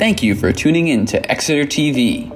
Thank you for tuning in to Exeter TV.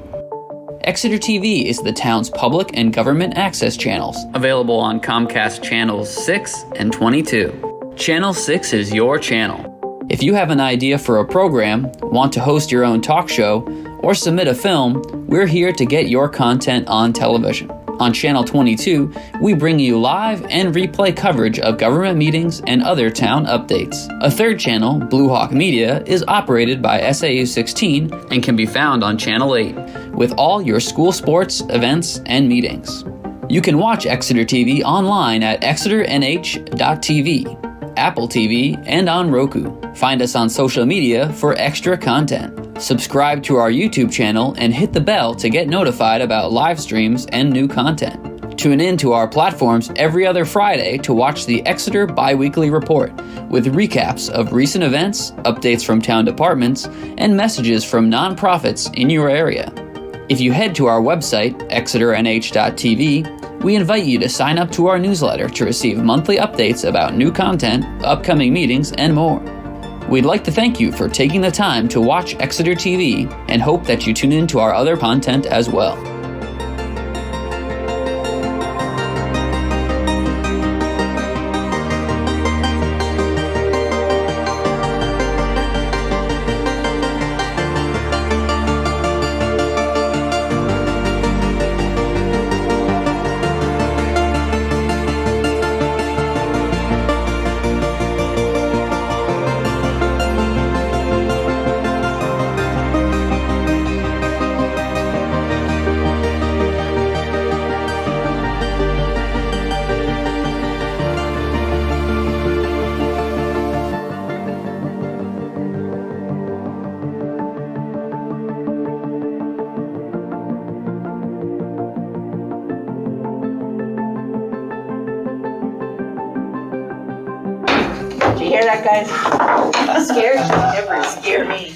Exeter TV is the town's public and government access channels, available on Comcast Channels 6 and 22. Channel 6 is your channel. If you have an idea for a program, want to host your own talk show, or submit a film, we're here to get your content on television. On Channel 22, we bring you live and replay coverage of government meetings and other town updates. A third channel, Blue Hawk Media, is operated by SAU 16 and can be found on Channel 8, with all your school sports, events, and meetings. You can watch Exeter TV online at exeternh.tv, Apple TV, and on Roku. Find us on social media for extra content. Subscribe to our YouTube channel and hit the bell to get notified about live streams and new content. Tune in to our platforms every other Friday to watch the Exeter Biweekly Report with recaps of recent events, updates from town departments, and messages from nonprofits in your area. If you head to our website, exeternh.tv, we invite you to sign up to our newsletter to receive monthly updates about new content, upcoming meetings, and more. We'd like to thank you for taking the time to watch Exeter TV and hope that you tune in to our other content as well. Did you hear that, guys? Scared you? Never scare me.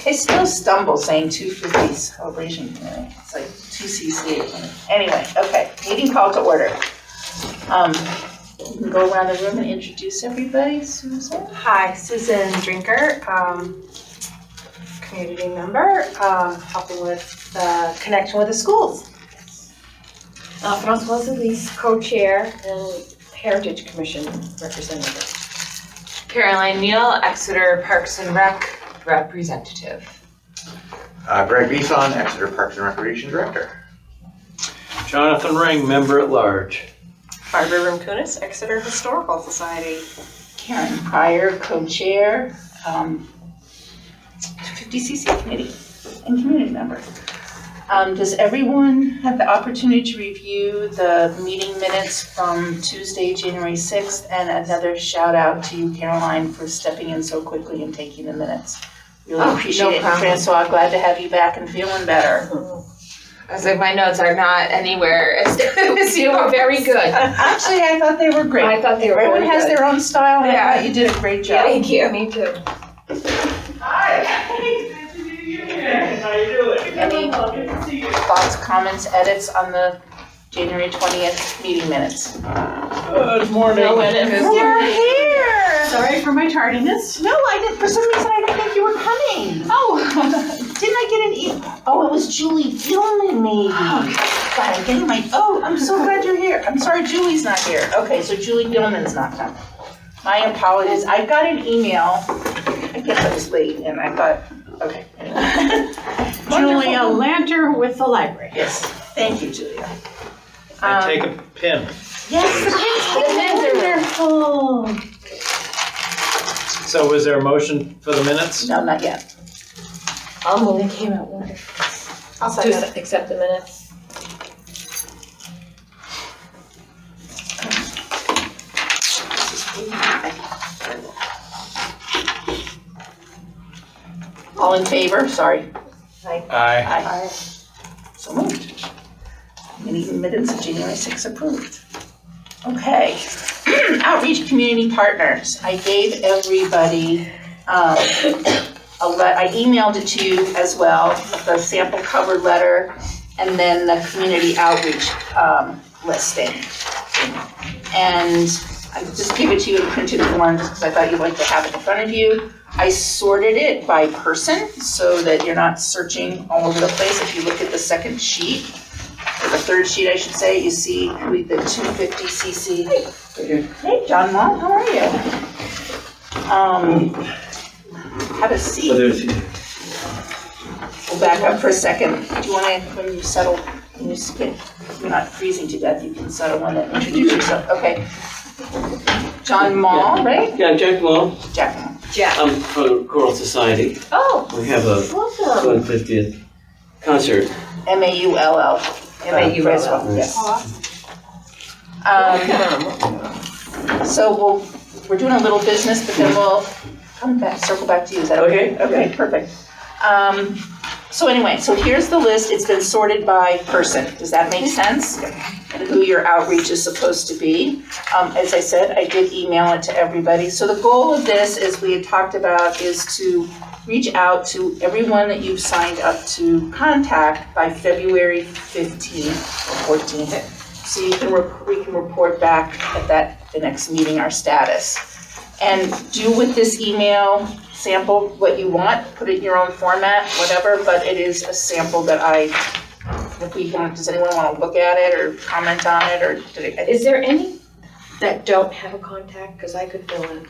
I still stumble saying 250 celebration committee. It's like 2CC. Anyway, okay, meeting call to order. You can go around the room and introduce everybody. Susan? Hi, Susan Drinker, community member, helping with the connection with the schools. Françoise Elise, co-chair and Heritage Commission representative. Caroline Neal, Exeter Parks and Rec representative. Greg Beeson, Exeter Parks and Recreation Director. Jonathan Ring, member at large. Barbara Rimkunis, Exeter Historical Society. Karen Pryor, co-chair, 50cc committee and community member. Does everyone have the opportunity to review the meeting minutes from Tuesday, January 6th? And another shout out to you, Caroline, for stepping in so quickly and taking the minutes. Really appreciate it. Francois, glad to have you back and feeling better. I was like, my notes are not anywhere as good as you are. Very good. Actually, I thought they were great. I thought they were Everyone really has good. their own style, and Yeah. I thought you did a great job. Thank you. Me too. Hi. How you doing? Any thoughts, comments, edits on the January 20th meeting minutes? Good morning. You're here! Sorry for my tardiness. No, I didn't, for some reason I didn't think you were coming. Oh, Didn't I get an Oh, it was Julie Gilman maybe. God, I'm getting I'm so glad you're here. I'm sorry Julie's not here. Okay, so Julie Gilman's not coming. My apologies. I got an email. I guess I was late and I thought, okay. Anyway. Julia Lanter with the library. Yes, thank you, Julia. And take a pin. Yes, the pins are wonderful. So was there a motion for the minutes? No, not yet. I'll move. They came out wonderful. I'll Just accept the minutes. All in favor? Sorry. Aye. Aye. So moved. Meeting minutes of January 6th approved. Okay. Outreach community partners. I gave everybody, I emailed it to you as well, the sample cover letter, and then the community outreach listing. And I just gave it to you in printed form just because I thought you'd like to have it in front of you. I sorted it by person so that you're not searching all over the place. If you look at the second sheet, or the third sheet, I should say, you see the 250cc. Hey, John Long, how are you? Have a seat. We'll back up for a second. Do you want to, when you settle, when you're not freezing to death, you can settle and then introduce yourself. Okay. John Mall, right? Yeah, Jack Long. Jack Mall. Jack. I'm from the Choral Society. Oh, We have a awesome. 250th concert. M-A-U-L-L. M-A-U-L-L. Yes. So we're doing a little business, but then we'll circle back to you. Is that okay? Okay, perfect. So anyway, so here's the list. It's been sorted by person. Does that make sense? And who your outreach is supposed to be. As I said, I did email it to everybody. So the goal of this, as we had talked about, is to reach out to everyone that you've signed up to contact by February 15th or 14th. So we can report back at the next meeting our status. And do with this email sample what you want, put it in your own format, whatever, but it is a sample that does anyone want to look at it or comment on it, or Is there any that don't have a contact? Because I could fill in.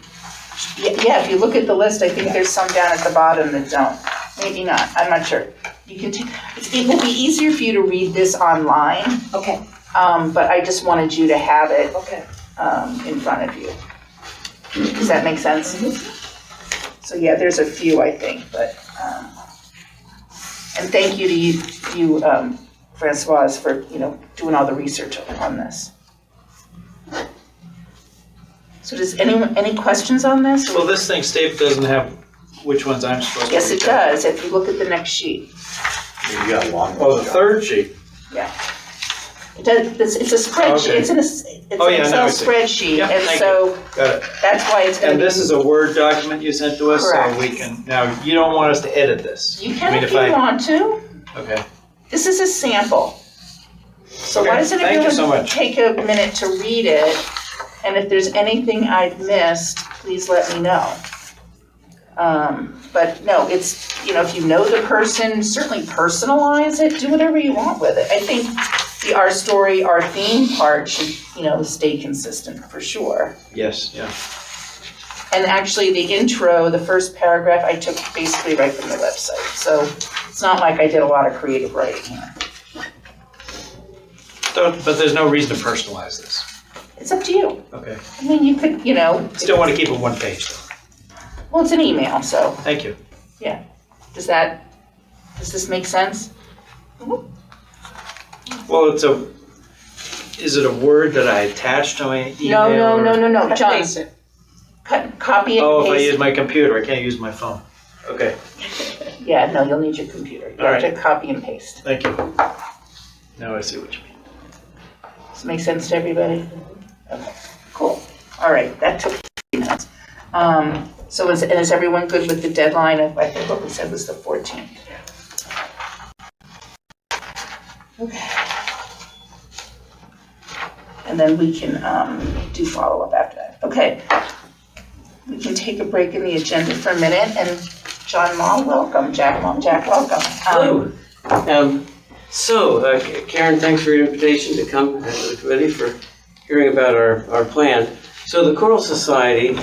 Yeah, if you look at the list, I think there's some down at the bottom that don't. Maybe not, I'm not sure. You can it will be easier for you to read this online, Okay, but I just wanted you to have it okay. in front of you. Does that make sense? So yeah, there's a few, I think, but, and thank you to you, Francoise, for, doing all the research on this. So does any questions on this? Well, this thing, Steve, doesn't have which ones I'm supposed to read. Yes, it does, if you look at the next sheet. You got a long. Oh, the third sheet. Yeah. It does, it's a spreadsheet, Okay. it's an Oh, yeah, Excel now I see. spreadsheet, Yeah, and thank so Got it. that's why it's gonna And be. this is a Word document you sent to us, Correct. so we can, now, you don't want us to edit this? You I can mean, if you want to. Okay. This is a sample. So why Okay, doesn't thank you so everyone much. take a minute to read it? And if there's anything I've missed, please let me know. But no, it's, if you know the person, certainly personalize it, do whatever you want with it. I think the our story, our theme part should, stay consistent for sure. Yes, yeah. And actually the intro, the first paragraph, I took basically right from the website. So it's not like I did a lot of creative writing here. But there's no reason to personalize this. It's up to you. Okay. I mean, you could, Still want to keep it one page, though. well, it's an email, so, Thank you. yeah. Does this make sense? Well, is it a Word that I attach to my email? No, John. Paste it. Copy and Oh, if I paste. use my computer, I can't use my phone. Okay, Yeah, no, you'll need your computer. You All have to right. copy and paste. thank you. Now I see what you mean. Does it make sense to everybody? Okay, cool. All right, that took 3 minutes. So is everyone good with the deadline of, I think what we said was the 14th? Okay. And then we can do follow-up after that. Okay. We can take a break in the agenda for a minute, and John Mall, welcome. Jack, welcome. Hello. Karen, thanks for your invitation to come to the committee for hearing about our plan. So the Choral Society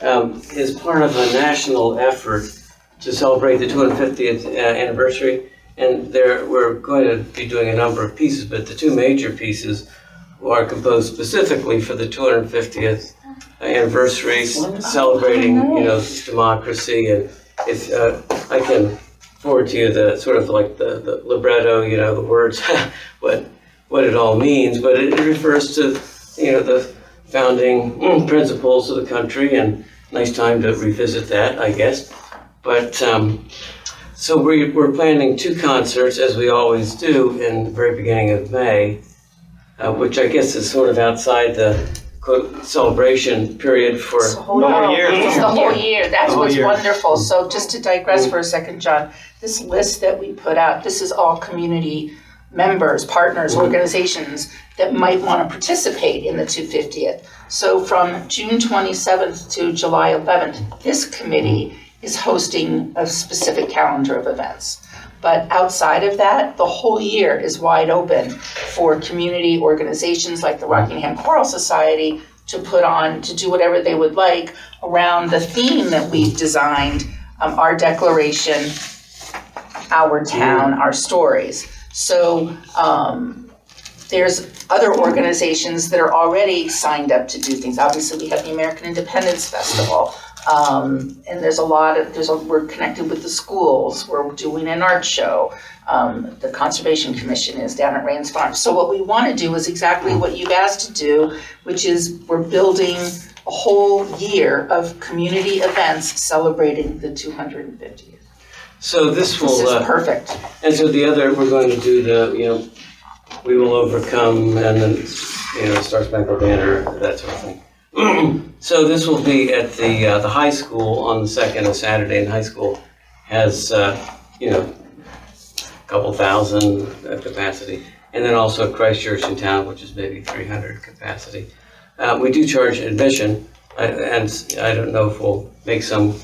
is part of a national effort to celebrate the 250th anniversary, and we're going to be doing a number of pieces, but the two major pieces are composed specifically for the 250th anniversary, celebrating, democracy. And if I can forward to you the sort of like the libretto, the words, what it all means, but it refers to, the founding principles of the country, and nice time to revisit that, I guess. But so we're planning 2 concerts, as we always do, in the very beginning of May, which I guess is sort of outside the celebration period for It's the whole year. It's the whole year. That's The whole what's year. wonderful. So just to digress for a second, John, this list that we put out, this is all community members, partners, organizations that might want to participate in the 250th. So from June 27th to July 11th, this committee is hosting a specific calendar of events. But outside of that, the whole year is wide open for community organizations like the Rockingham Choral Society to put on, to do whatever they would like around the theme that we've designed, our declaration, our town, our stories. So there's other organizations that are already signed up to do things. Obviously, we have the American Independence Festival. And there's a lot of, we're connected with the schools, we're doing an art show. The Conservation Commission is down at Rains Farm. So what we want to do is exactly what you've asked to do, which is we're building a whole year of community events celebrating the 250th. So this will. This is perfect. And so the other, we're going to do the, we will overcome, and then, Star Spangled Banner, that sort of thing. So this will be at the high school on the second of Saturday, and high school has, a couple thousand capacity. And then also Christchurch in town, which is maybe 300 capacity. We do charge admission, and I don't know if we'll make some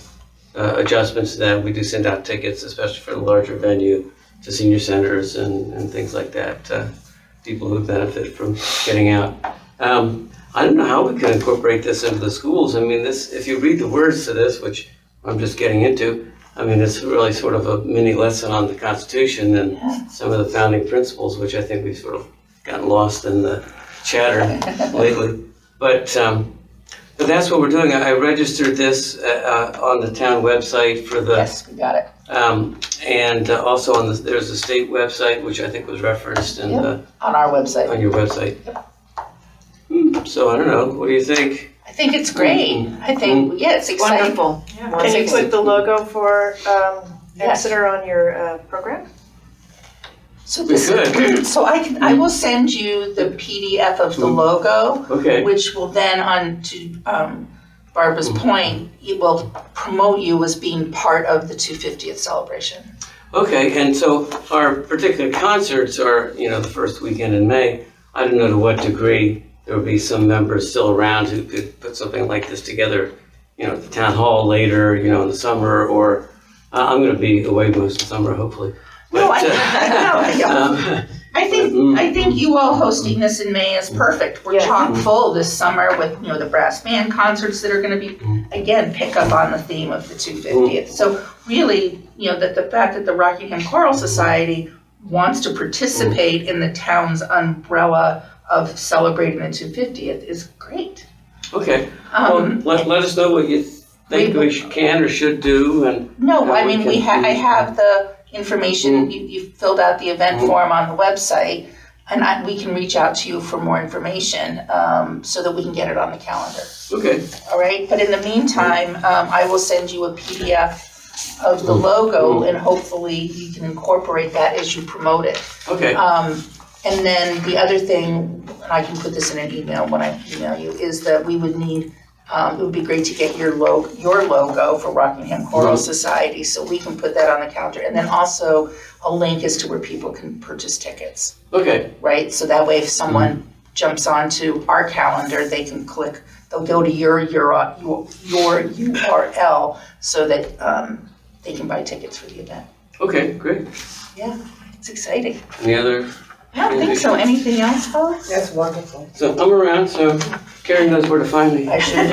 adjustments to that. We do send out tickets, especially for the larger venue, to senior centers and things like that, people who benefit from getting out. I don't know how we can incorporate this into the schools. I mean, if you read the words to this, which I'm just getting into, I mean, it's really sort of a mini lesson on the Constitution and some of the founding principles, which I think we've sort of gotten lost in the chatter lately. But that's what we're doing. I registered this on the town website for the... Yes, we got it. And also there's a state website, which I think was referenced in on our website. On your website. So I don't know. What do you think? I think it's great. I think, it's exciting. Wonderful. Yeah. Can you put the logo for Exeter on your program? So We could. So I will send you the PDF of the logo, Okay. which will then, on to Barbara's point, it will promote you as being part of the 250th celebration. Okay, and so our particular concerts are, the first weekend in May. I don't know to what degree there will be some members still around who could put something like this together, at the town hall later, in the summer, or I'm going to be away most of the summer, hopefully. No, But, I think you all hosting this in May is perfect. We're chock full this summer with, the brass band concerts that are going to be, again, pick up on the theme of the 250th. So really, the fact that the Rockingham Choral Society wants to participate in the town's umbrella of celebrating the 250th is great. Okay, let us know what you think we can or should do, and No, I mean, can- I have the information, you filled out the event form on the website, and we can reach out to you for more information, so that we can get it on the calendar. Okay, All right, but in the meantime, I will send you a PDF of the logo, and hopefully you can incorporate that as you promote it. okay. And then the other thing, and I can put this in an email when I email you, is that we would need, it would be great to get your logo for Rockingham Choral Society, so we can put that on the calendar. And then also a link as to where people can purchase tickets, Okay, right? So that way if someone jumps onto our calendar, they can click, they'll go to your URL so that they can buy tickets for the event. okay, great. Yeah, it's exciting. Any other? I don't think so. Anything else, folks? That's wonderful. So I'm around, so Karen knows where to find me. I should do.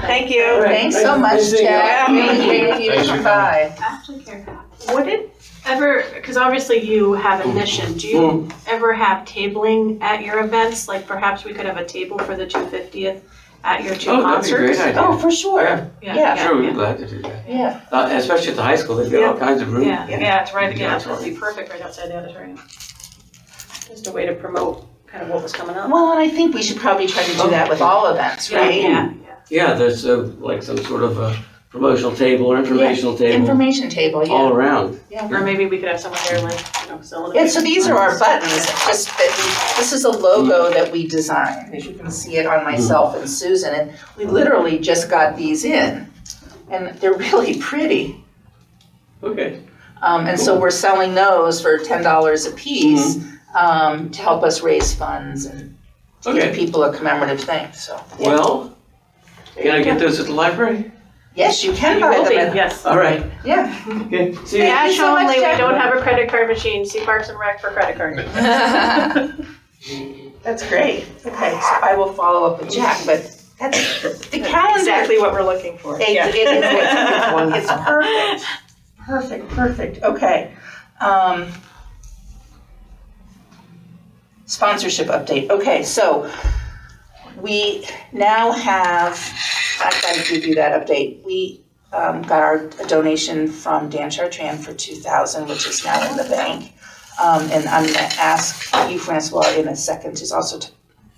Thank you. All right. Thanks so much, Nice to see you. Jack. Really great of you to come by. Actually, Karen, would it ever, because obviously you have a mission, do you ever have tabling at your events? Like perhaps we could have a table for the 250th at your two Oh, that'd be a concerts? great idea. Oh, for sure. Yeah. Sure, we'd be glad to do that. Yeah. Especially at the high school, they've got all kinds of room. Yeah, it's right, it's going to be perfect right outside the auditorium. Just a way to promote kind of what was coming up. Well, and I think we should probably try to do that with all events, right? Yeah, there's like some sort of a promotional table or informational table Information table, all yeah. around. Or maybe we could have someone there like, selling it. Yeah, so these are our buttons. Just that this is a logo that we designed. As you can see it on myself and Susan, and we literally just got these in, and they're really pretty. Okay. And so we're selling those for $10 a piece to help us raise funds and to give people a commemorative thing. So Well, can I get those at the library? Yes, you can You buy will be, them. yes. All right, Yeah. okay, see you. Thank you Cash so much, only, we Jack. don't have a credit card machine, see Parks and Rec for credit card. That's great. Okay, so I will follow up with Jack, but that's, the calendar. Exactly what we're looking for. It- Yeah. It's perfect. Perfect. Okay. Sponsorship update. Okay, so we now have, I've got to give you that update. We got a donation from Dan Chartrand for $2,000, which is now in the bank. And I'm gonna ask you, Francois, in a second, to also,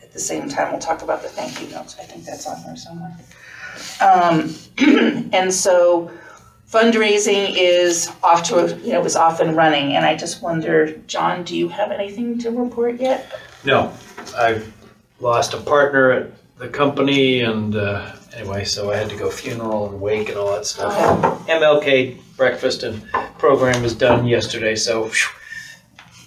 at the same time, we'll talk about the thank you notes. I think that's on there somewhere. And so fundraising is off to, is off and running. And I just wonder, John, do you have anything to report yet? No, I've lost a partner at the company and anyway, so I had to go funeral and wake and all that stuff. MLK breakfast and program was done yesterday, so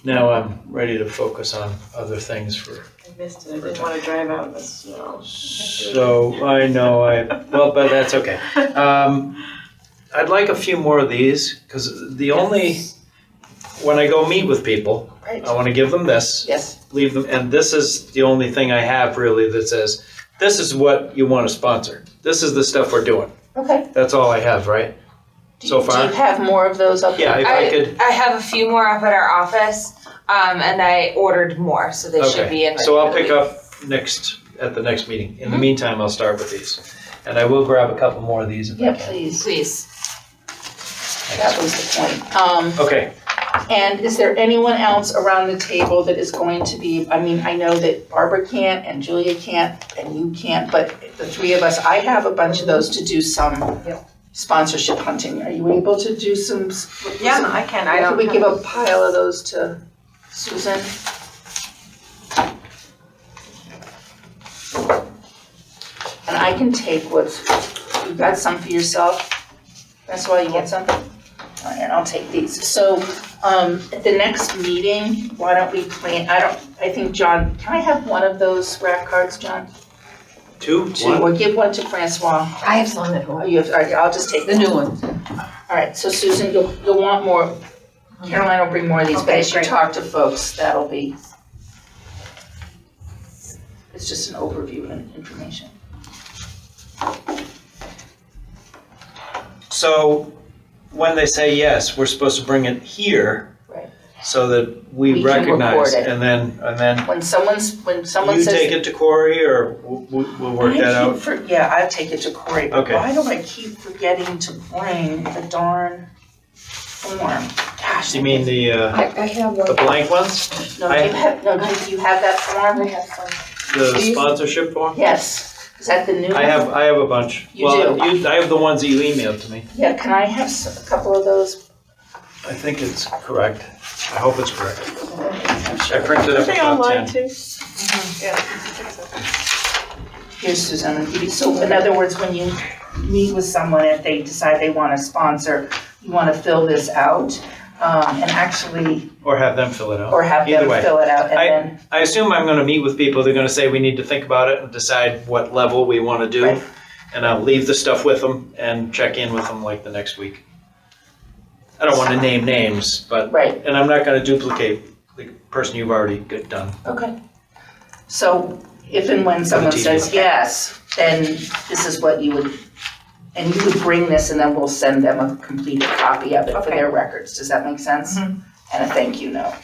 now I'm ready to focus on other things for. I missed it, I didn't want to drive out in the snow. So I know but that's okay. I'd like a few more of these because when I go meet with people, Right. I want to give them this, Yes. leave them, and this is the only thing I have really that says, this is what you want to sponsor. This is the stuff we're doing. Okay. That's all I have, right? So far? Do you have more of those up there? Yeah, if I could. I have a few more up at our office, and I ordered more, so they should be in. So I'll pick up at the next meeting. In the meantime, I'll start with these. And I will grab a couple more of these if I Yeah, can. please. Please. That was the point. Okay, And is there anyone else around the table that is going to be, I mean, I know that Barbara can't and Julia can't and you can't, but the three of us, I have a bunch of those to do some sponsorship hunting. Are you able to do some? Yeah, I can, I Could don't we have. give a pile of those to Susan? And I can take you got some for yourself? That's why you get some? All right, I'll take these. So, at the next meeting, why don't we plan, I think, John, can I have one of those rack cards, John? two, Two, one. or give one to Francois. I have some at Oh, home. you have, all right, I'll just take The new ones. All right, so Susan, you'll want more. Caroline will bring more of these, but Okay, as you great. talk to folks, that'll be, it's just an overview and information. So when they say yes, we're supposed to bring it here. Right. So that we We can recognize, record it. and then When someone you says. take it to Corey, or we'll work that out. Yeah, I take it to Corey, but Okay. why do I keep forgetting to bring the darn form? Gosh. You mean the I have one. blank ones, No, do you have that form? I have some. the Please? sponsorship form? Yes, is that the new one? I have a bunch. You Well, do? I have the ones that you emailed to me. Yeah, can I have a couple of those? I think it's correct. I hope it's correct. I'm I sure. printed Are up they about online 10. too? Yeah. I think so. Here's Susan, I'll give you, so in other words, when you meet with someone, if they decide they want to sponsor, you want to fill this out, and actually, Or have them fill it out. or have Either them way. fill it out, and then, I assume I'm gonna meet with people, they're gonna say we need to think about it and decide what level we wanna do. Right. And I'll leave the stuff with them and check in with them like the next week. I don't wanna name names, but, right, and I'm not gonna duplicate the person you've already got done. okay. So if and when someone team, says okay. yes, then this is what you would, and you would bring this and then we'll send them a completed copy of it for Okay. their records, does that make sense? Mhm. And a thank you note.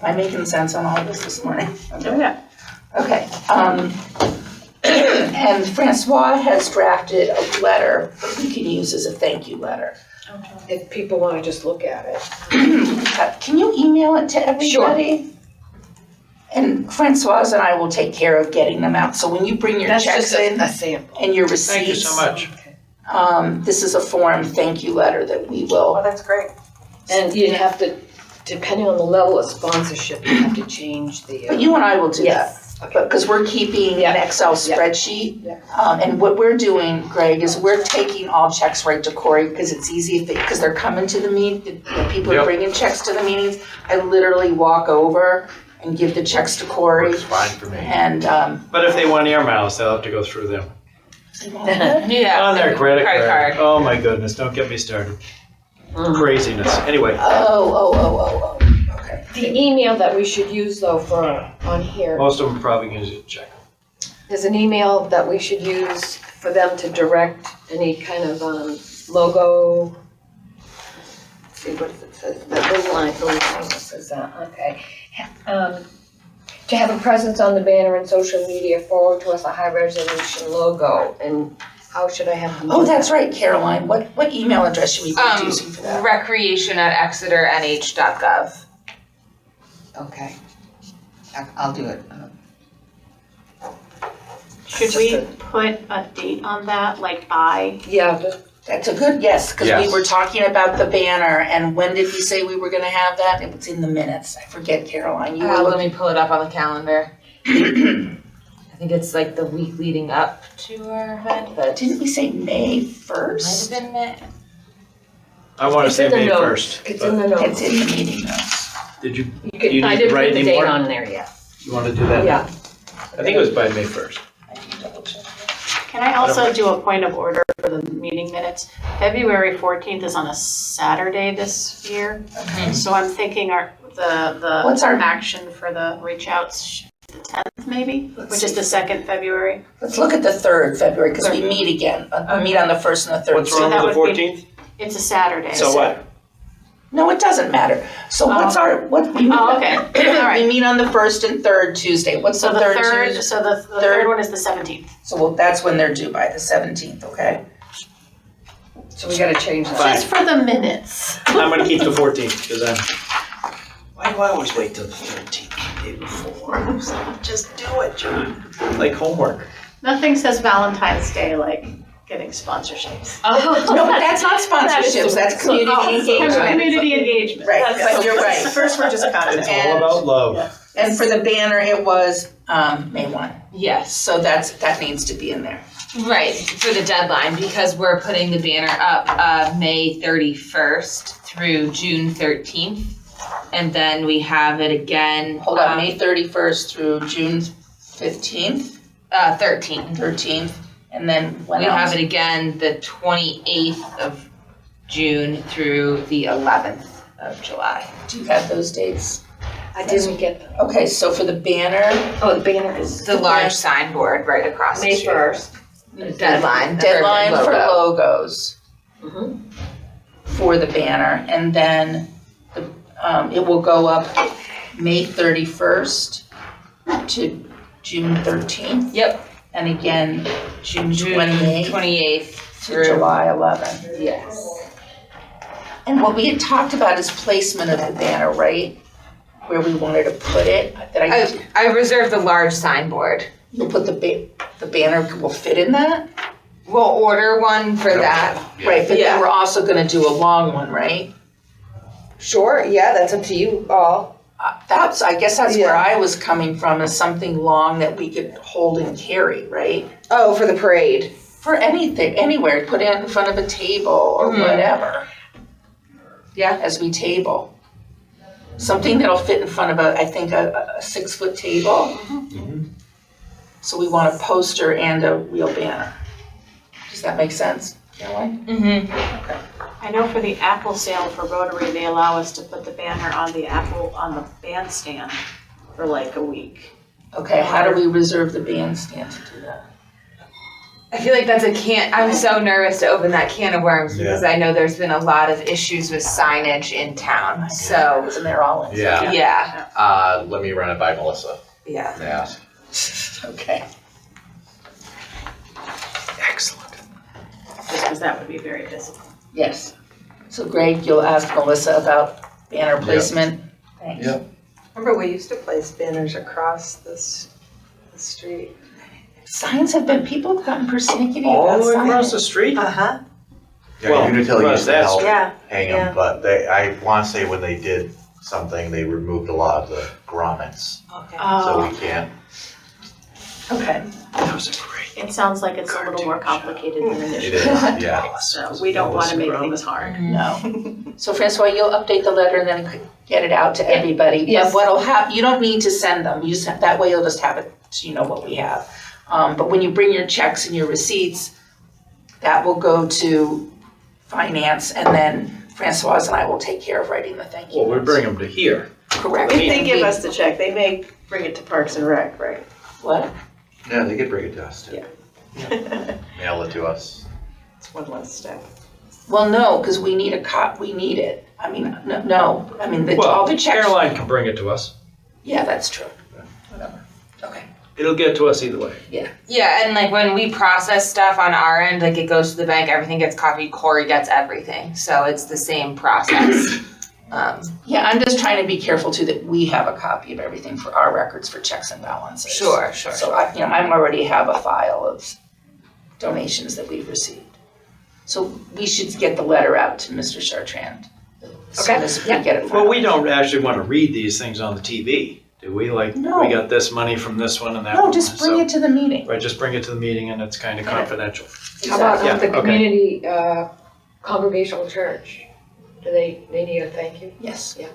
Am I making sense on all this morning? Okay. Oh, yeah. Okay, and Francois has drafted a letter that we can use as a thank you letter. If people want to just look at it. Can you email it to everybody? And Francois and I will take care of getting them out, so when you bring your That's checks just in a sample. and your receipts. Thank you so much. This is a form thank you letter that we will, that's great. And you'd have to, depending on the level of sponsorship, you have to change the. but you and I will do that. Yes. Okay. Because we're keeping an Excel spreadsheet. Yeah. And what we're doing, Greg, is we're taking all checks right to Corey because it's easy because they're coming to the meet, people are Yep. bringing checks to the meetings. I literally walk over and give the checks to Corey. Works fine for me. And, But if they want earmiles, they'll have to go through them. Yeah. On their credit Credit card. card. Oh my goodness, don't get me started. Craziness. Anyway, oh, okay. The email that we should use though for, on here, most of them probably use it, check. there's an email that we should use for them to direct any kind of logo. Let's see, what does it say? The blue line that says that, okay. To have a presence on the banner and social media, forward to us a high resolution logo, and how should I have them? Oh, do that's that? right, Caroline. What email address should we be using for that? recreation@exeternh.gov. Okay. I'll do it. Should we put a date on that, like by? Yeah, That's a good yes, because we Yes. were talking about the banner, and when did we say we were gonna have that? It was in the minutes. I forget, Caroline. You were Let looking. me pull it up on the calendar. I think it's like the week leading up to our event, but Didn't we say May might 1st? have been May. I want to It's say in the May notes. 1st. It's but in the It's notes. in the meeting notes. Did you, You could, you I need to didn't write put the any date more? on there yet. You want to do that? Yeah. I think it was by May 1st. I can double check. Can I also do a point of order for the meeting minutes? February 14th is on a Saturday this year, so I'm thinking the What's our- action for the reach outs, the 10th maybe, Let's which is see. the 2nd February. Let's look at the 3rd February, because we meet again. We meet on the 1st and the 3rd. What's So wrong that with the would be- 14th? It's a Saturday. So what? No, it doesn't matter. So what's we meet? Oh, okay. All We right. meet on the 1st and 3rd Tuesday. What's So the the 3rd third, Tuesday? so the Third. third one is the 17th. So that's when they're due by, the 17th, okay? So we gotta change that. Fine. Just for the minutes. I'm going to keep the 14th because why do I always wait till the 13th, the day before? Just do it, John. Like homework. Nothing says Valentine's Day like getting sponsorships. No, but that's not sponsorships, that's community engagement. Community engagement. Right, That's- but you're right. First, we're just content. It's all about love. And for the banner, it was May 1. Yes. So that needs to be in there. Right, for the deadline, because we're putting the banner up May 31st through June 13th. And then we have it again. Hold on, May 31st through June 15th, 13th. 13th, and then when We else? have it again the 28th of June through the 11th of July. Do you have those dates? I didn't get them. Okay, so for the banner, Oh, the banner is. The large signboard right across the May street. 1st. Deadline. deadline for logo. logos Mhm. for the banner, and then it will go up May 31st to June 13th, Yep, and again, June June 28th 28th to through. July 11th. Yes. And what we had talked about is placement of the banner, right? Where we wanted to put it, I reserved the large signboard. you'll put the banner will fit in that? We'll order one for that. Right, but Yeah. then we're also gonna do a long one, right? Sure, yeah, that's up to you all. I guess that's where Yeah. I was coming from, is something long that we could hold and carry, right? Oh, for the parade. For anything, anywhere, put it in front of a table or Mhm. whatever. Yeah. As we table. Something that'll fit in front of a 6-foot table. So we want a poster and a real banner. Does that make sense, Caroline? Mm-hmm. I know for the Apple sale for Rotary, they allow us to put the banner on the bandstand for like a week. Okay, how do we reserve the bandstand to do that? I feel like that's I'm so nervous to open that can of worms because I know there's been a lot of issues with signage in town, so. Isn't there all in? Yeah. Yeah, Let me run it by Melissa. yeah. Yeah. Okay. Excellent. Just because that would be very visible. Yes. So Greg, you'll ask Melissa about banner placement? Thanks. Yep. Remember, we used to place banners across the street. Signs people have gotten persnickety All about the way across the signs. street? Uh-huh, Yeah, Well, Unitil well, used to that's- help yeah. hang yeah. them, but I want to say when they did something, they removed a lot of the grommets. Okay. So we can't. Okay. That was a great It sounds like it's a little more complicated than It initially is, thought. yeah. So we don't want to make things hard. No. So Francois, you'll update the letter and then get it out to everybody. Yes. But you don't need to send them, you just have, that way you'll just have it, so you know what we have. But when you bring your checks and your receipts, that will go to finance, and then Francois and I will take care of writing the thank you Well, we notes. bring them to here. Correct. If they give us the check, they may bring it to Parks and Rec, right? What? Yeah, they could bring it to us too. Mail it to us. It's one less step. Well, no, because we need we need it. I mean, no, I mean, all Well, the checks. Caroline can bring it to us. Yeah, that's true. Whatever. Okay. It'll get to us either way. Yeah, and like when we process stuff on our end, like it goes to the bank, everything gets copied, Corey gets everything. So it's the same process. Yeah, I'm just trying to be careful too that we have a copy of everything for our records for checks and balances. Sure. So I already have a file of donations that we've received. So we should get the letter out to Mr. Chartrand as soon as we get it. Well, we don't actually want to read these things on the TV, do we? Like, No. we got this money from this one and that No, one. just bring it to the meeting. Right, just bring it to the meeting and it's kind of confidential. How about Yeah, the okay. community congregational church? Do they need a thank you? Yes. Yeah.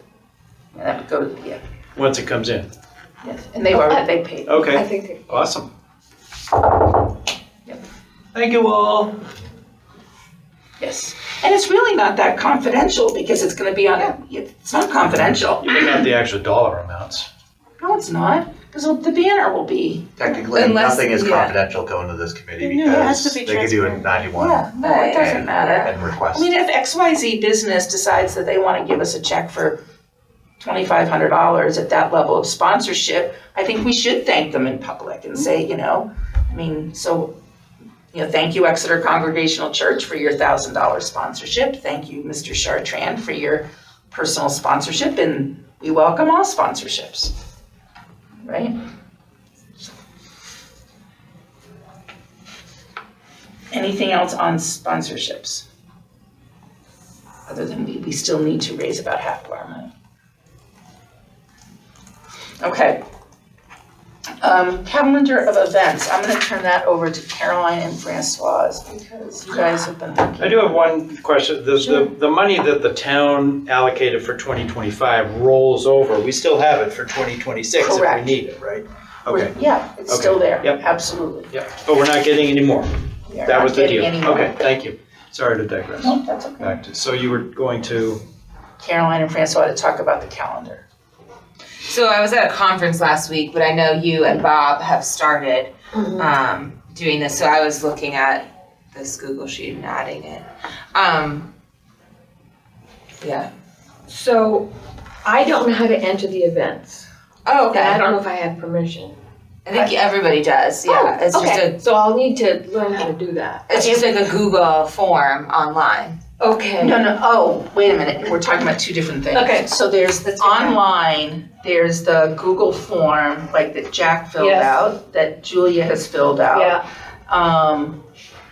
And that would go to, Once it comes in. yes, and they paid. I Okay, think they. awesome. Yep. Thank you all. Yes, and it's really not that confidential because it's gonna be on, it's not confidential. You may have the actual dollar amounts. No, it's not, because the banner will be, Technically, Unless- nothing is yeah. confidential going to this committee No, it has because to be they could do a transparent. 91 yeah, no, it doesn't matter. and I request. mean, if XYZ business decides that they wanna give us a check for $2,500 at that level of sponsorship, I think we should thank them in public and say, thank you Exeter Congregational Church for your $1,000 sponsorship. Thank you, Mr. Chartrand, for your personal sponsorship, and we welcome all sponsorships, right? Anything else on sponsorships? Other than we still need to raise about half of our money. Okay. Calendar of events, I'm gonna turn that over to Caroline and Francoise because you guys have been working. I do have one question. Sure. The money that the town allocated for 2025 rolls over. We still have it for 2026 if we Correct. need it, right? Okay, Yeah, it's Okay. still there, Yep. absolutely. yeah, but we're not getting any more. We are That not was the getting deal. any more. Okay, thank you. Sorry to digress. No, that's okay. Back to, so you were going to, Caroline and Francoise to talk about the calendar. So I was at a conference last week, but I know you and Bob have started doing this. So I was looking at this Google Sheet and adding it. Yeah. So I don't know how to enter the events. Oh, And I okay. don't know if I have permission. I think everybody does. Yeah. Oh, It's just okay. So I'll need to learn how to do that. it's just like a Google form online. Okay. No, oh, wait a minute, we're talking about two different things. Okay. So there's That's okay. online, there's the Google form, like that Jack filled Yes. out, that Julia has filled out. Yeah,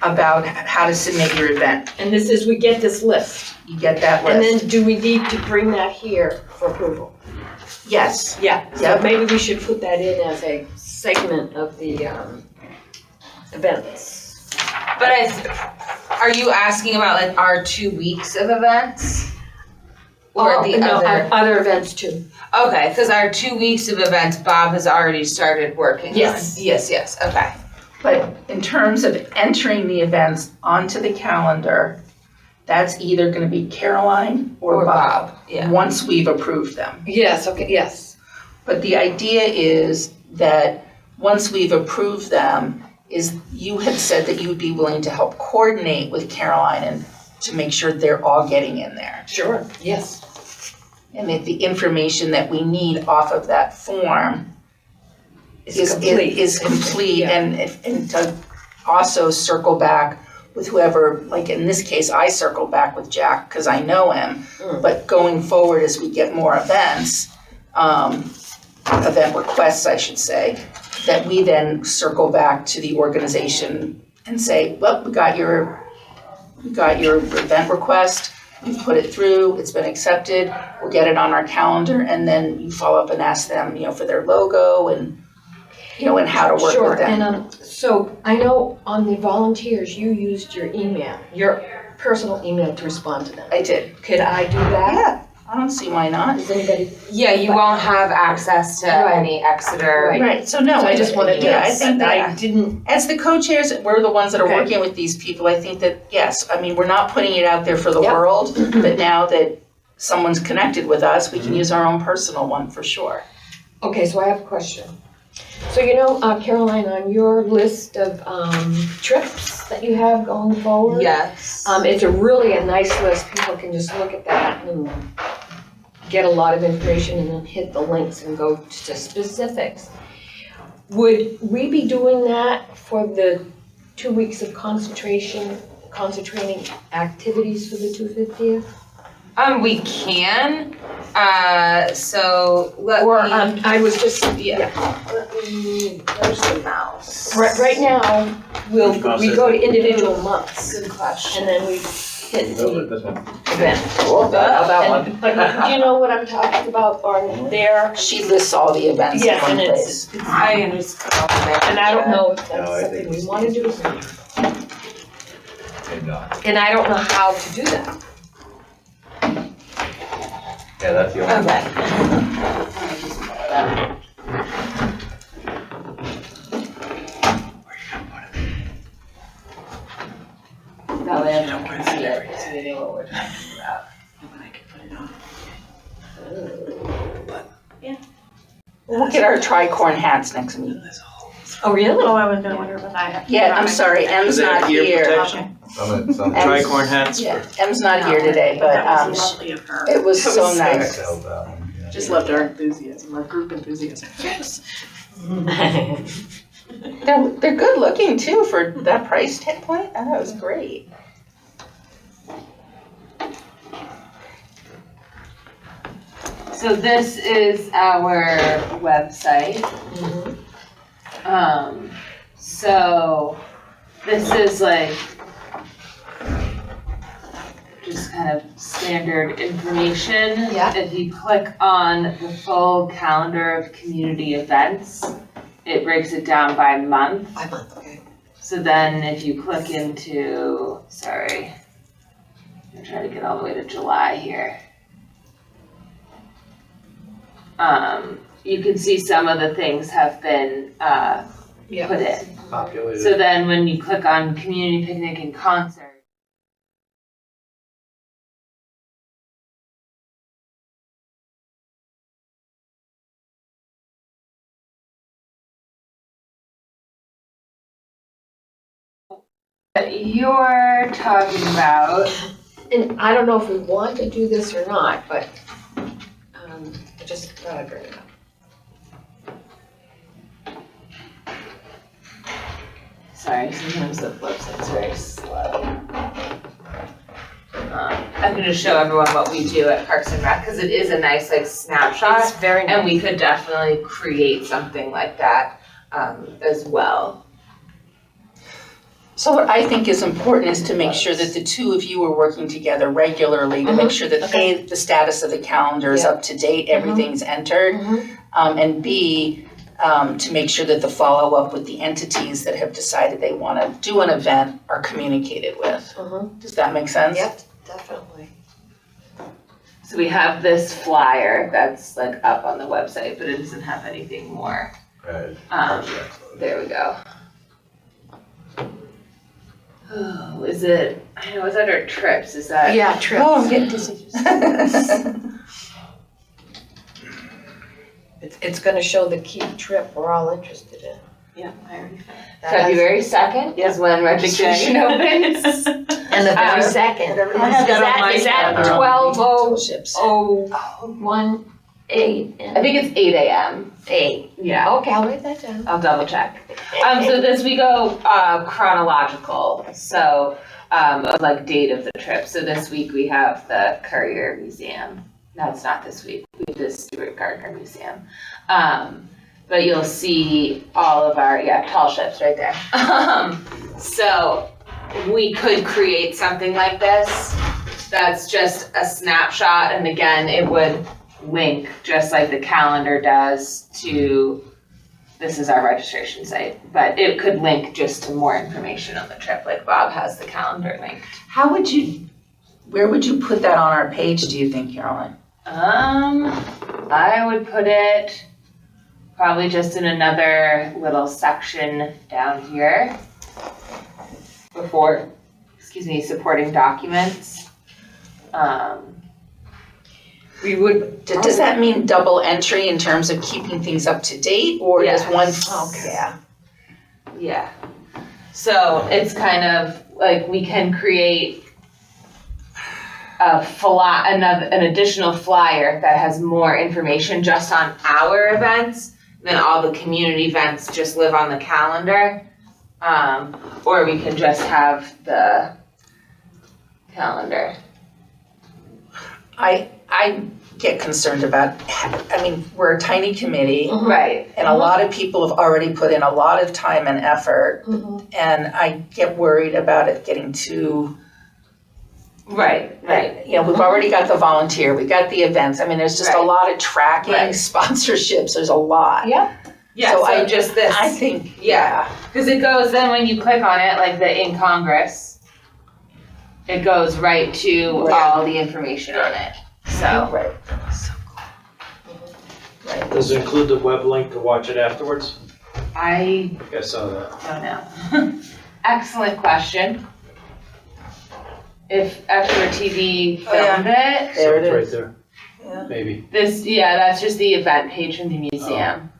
About how to submit your event. and this is, we get this list. You get that And list? then do we need to bring that here for approval? Yes. Yeah. So Yep. maybe we should put that in as a segment of the events. But are you asking about like our 2 weeks of events? Or the no, other? other events too. Okay, because our 2 weeks of events, Bob has already started working on. Yes. Yes, okay. But in terms of entering the events onto the calendar, that's either gonna be Caroline or Bob, Yeah. once we've approved them. Yes, okay, yes. But the idea is that once we've approved them, is you had said that you'd be willing to help coordinate with Caroline and to make sure they're all getting in there. Sure. Yes. And that the information that we need off of that form is complete Yeah. and to also circle back with whoever, like in this case, I circle back with Jack because I know him. But going forward as we get more events, event requests, I should say, that we then circle back to the organization and say, well, we got your event request, we've put it through, it's been accepted, we'll get it on our calendar, and then you follow up and ask them, for their logo and and how to work Sure, with them. and so I know on the volunteers, you used your email, your personal email to respond to them. I did. Could I do that? Yeah, I don't see why not. Does anybody? Yeah, you won't have access to Right. any Exeter. Right, so no, So I just wanted to, yeah, I think I that, didn't, as the co-chairs, we're the ones that are Okay. working with these people, I think that, yes, I mean, we're not putting it out there for the Yep. world, but now that someone's connected with us, we can use our own personal one for sure. okay, so I have a question. So Caroline, on your list of trips that you have going forward? Yes. It's really a nice list, people can just look at that and get a lot of information and then hit the links and go to specifics. Would we be doing that for the 2 weeks of concentrating activities for the 250th? We can, so let Or, me, I was just, yeah, let me, where's the mouse? right now, we go to individual months Good question. and then we hit the event. That one. But do you know what I'm talking about on there? She lists all the events in Yes, one and place. I understand. And I don't know if No, that's I something think we it's- want to do. Maybe not. And I don't know how to do that. Yeah, that's the only. Okay. That way everyone can see it, so they know what we're talking about. We'll get our tricorn hats next meeting. Oh, really? Oh, I was gonna wonder about that. Yeah, I'm sorry, M's Is that not ear here. protection? And- Tricorn hats? Yeah, M's not here today, but That was lovely of her. it was so nice. Just loved our enthusiasm, our group enthusiasm. They're good looking too for that price point. I thought it was great. So this is our website. So this is like just kind of standard information. Yeah. If you click on the full calendar of community events, it breaks it down by month. By month, okay. So then if you click into, sorry, I'm trying to get all the way to July here. You can see some of the things have been put in. Populated. So then when you click on community picnic and concert, you're talking about, And I don't know if we want to do this or not, but I just thought I'd bring it up. sorry, sometimes the website's very slow. I'm gonna show everyone what we do at Parks and Rec, because it is a nice like snapshot. It's very nice. And we could definitely create something like that as well. So what I think is important is to make sure that the two of you are working together regularly to make sure that A, the status of the calendar is up to date, everything's entered. And B, to make sure that the follow-up with the entities that have decided they want to do an event are communicated with. Does that make sense? Yep, definitely. So we have this flyer that's like up on the website, but it doesn't have anything more. Right. There we go. Oh, is it, I know it's under trips, is that? Yeah, trips. Oh, I'm getting dizzy. It's gonna show the key trip we're all interested in. Yeah, I already found February 2nd is when registration opens. And the very second. I have that on my Is that calendar. 12:018? I think it's 8 a.m. 8. Yeah, Okay, I'll write that down. I'll double check. So this we go chronological, so like date of the trip. So this week we have the Currier Museum. No, it's not this week. We have the Stuart Gardner Museum. But you'll see all of our, tall ships right there. So we could create something like this. That's just a snapshot, and again, it would link, just like the calendar does, to this is our registration site, but it could link just to more information on the trip, like Bob has the calendar linked. Where would you put that on our page, do you think, Caroline? I would put it probably just in another little section down here before, supporting documents. We would. Does that mean double entry in terms of keeping things up to date, or Yes. just one? Okay. Yeah. Yeah. So it's kind of like we can create an additional flyer that has more information just on our events. Then all the community events just live on the calendar. Or we can just have the calendar. I get concerned about, we're a tiny committee, Right. and a lot of people have already put in a lot of time and effort, and I get worried about it getting too, Right. we've already got the volunteer, we've got the events, there's just a Right. lot of tracking, Right. sponsorships, there's a lot. Yeah. Yeah, so just this. I think, Yeah. Because it goes, then when you click on it, like the In Congress, it goes right to all the information on it. So. Right. Does it include the web link to watch it afterwards? I I saw that. don't know. Excellent question. If Exeter TV filmed it, There it So is. it's right Yeah. there. Maybe. that's just the event page from the museum.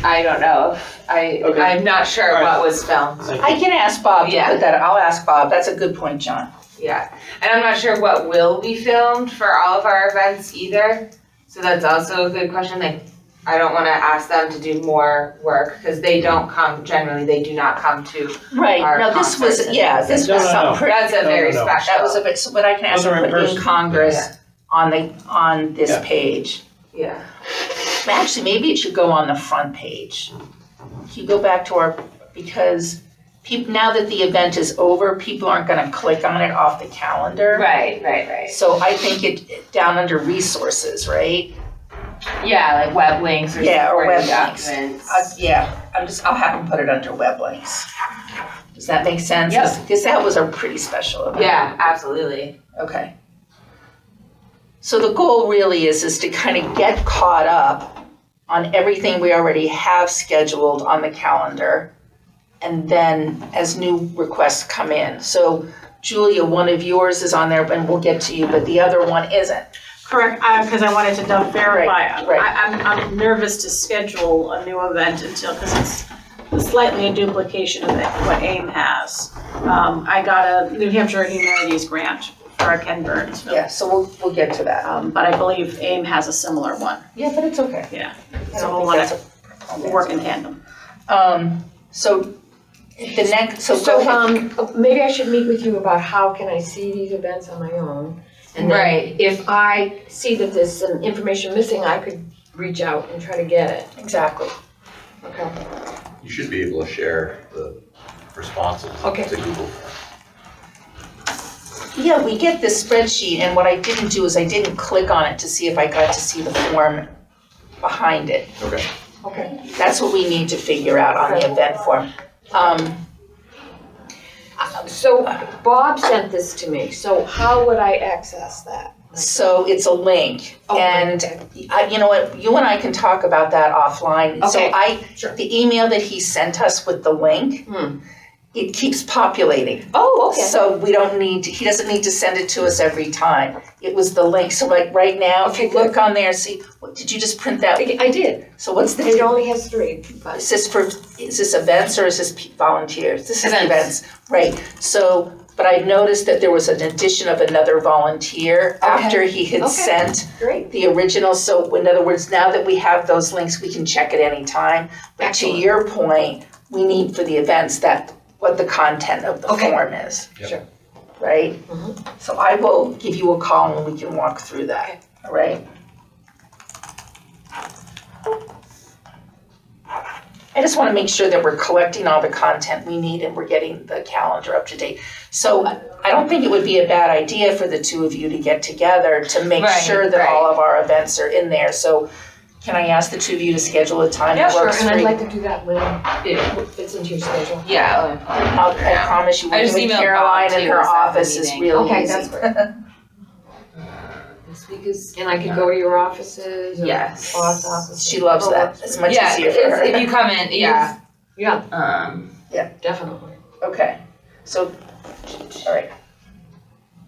I don't know if Okay. I'm not sure All right. what was filmed. Thank I you. can ask Bob to Yeah. put that, I'll ask Bob, that's a good point, John. Yeah, and I'm not sure what will be filmed for all of our events either. So that's also a good question. Like, I don't want to ask them to do more work because they don't come. Generally, they do not come to. Right, Our no, this was, conference. this No, was no, some no. pretty. That's a very no. special. That was a bit, so but I can ask Those them are to in put in person. Congress on this Yeah. page. Yeah. Actually, maybe it should go on the front page. If you go back to because now that the event is over, people aren't gonna click on it off the calendar. Right. So I think it, down under resources, right? Yeah, like web links or Yeah, or web supporting links. documents. I'll have them put it under web links. Does that make sense? Yep. Because that was a pretty special event. Yeah, absolutely. Okay. So the goal really is to kind of get caught up on everything we already have scheduled on the calendar, and then as new requests come in. So Julia, one of yours is on there, and we'll get to you, but the other one isn't. Correct, because I wanted to verify. Right. I'm nervous to schedule a new event because it's slightly a duplication of what AIM has. I got a New Hampshire Humanities grant for a Ken Burns film. Yeah, so we'll get to that. But I believe AIM has a similar one. Yeah, but it's okay. Yeah. I So don't we'll think want that's to work in tandem. So the next, so go ahead. Maybe I should meet with you about how can I see these events on my own? And then Right. if I see that there's some information missing, I could reach out and try to get it. Exactly. Okay. You should be able to share the responses Okay. to Google. Yeah, we get this spreadsheet, and what I didn't do is I didn't click on it to see if I got to see the form behind it. Okay. Okay. That's what we need to figure out on the event form. So Bob sent this to me, so how would I access that? So it's a link, Okay, and you know what, you and I can talk about that offline. So Okay, sure. the email that he sent us with the link, it keeps populating. Oh, okay. So he doesn't need to send it to us every time. It was the link, so like right now, if you Okay, good. look on there, see, did you just print that? I did. So what's the? It only has 3, but. Is this events or is this volunteers? This is Events. events, right. So, but I noticed that there was an addition of another volunteer after he had Okay. sent Great. the original. So in other words, now that we have those links, we can check at any time. But Excellent. to your point, we need for the events what the content of the Okay. form is. Yep. Sure. Right? So I will give you a call and we can walk through that, Okay. all right? I just want to make sure that we're collecting all the content we need and we're getting the calendar up to date. So I don't think it would be a bad idea for the two of you to get together to make Right, sure that right. all of our events are in there. So can I ask the two of you to schedule a time Yeah, that sure, works and for I'd you? like to do that when it fits into your schedule. Yeah. I promise you, I just working with emailed Caroline Bob, in too, her so at the office is meeting. really Okay, easy. that's great. This week is, and I could go to your offices or Yes. Bob's office. She loves that. It's much Yeah, easier for her. if you come in, yeah. Yeah, definitely. Okay, so, all right.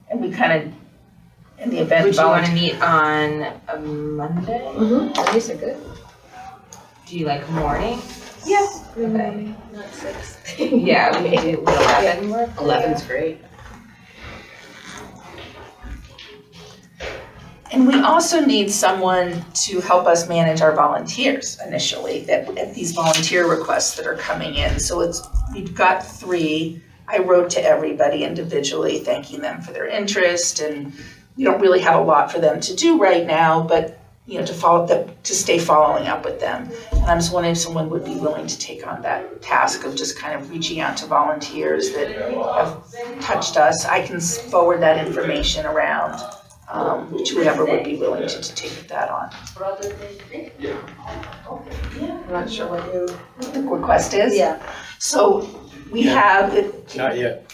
And we kind of, in the event. Would you wanna meet on a Monday? Mm-hmm, Mondays are good. Do you like morning? Yeah. Okay. Not 6. Yeah, we can do 11 work. 11's great. And we also need someone to help us manage our volunteers initially, at these volunteer requests that are coming in. So we've got 3. I wrote to everybody individually, thanking them for their interest, and we don't really have a lot for them to do right now, but to stay following up with them. And I'm just wondering if someone would be willing to take on that task of just kind of reaching out to volunteers that have touched us. I can forward that information around to whoever would be willing to take that on. I'm not sure what The request is? Yeah. So we have, Not yet.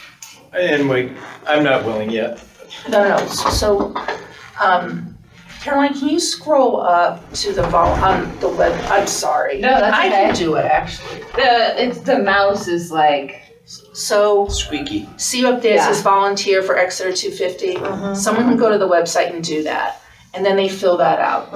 And wait, I'm not willing yet. no, so, Caroline, can you scroll up to the on the web, I'm sorry. No, that's I okay. can do it, actually. The mouse is like, So, Squeaky. see up there, it says volunteer for Exeter 250? Someone can go to the website and do that, and then they fill that out.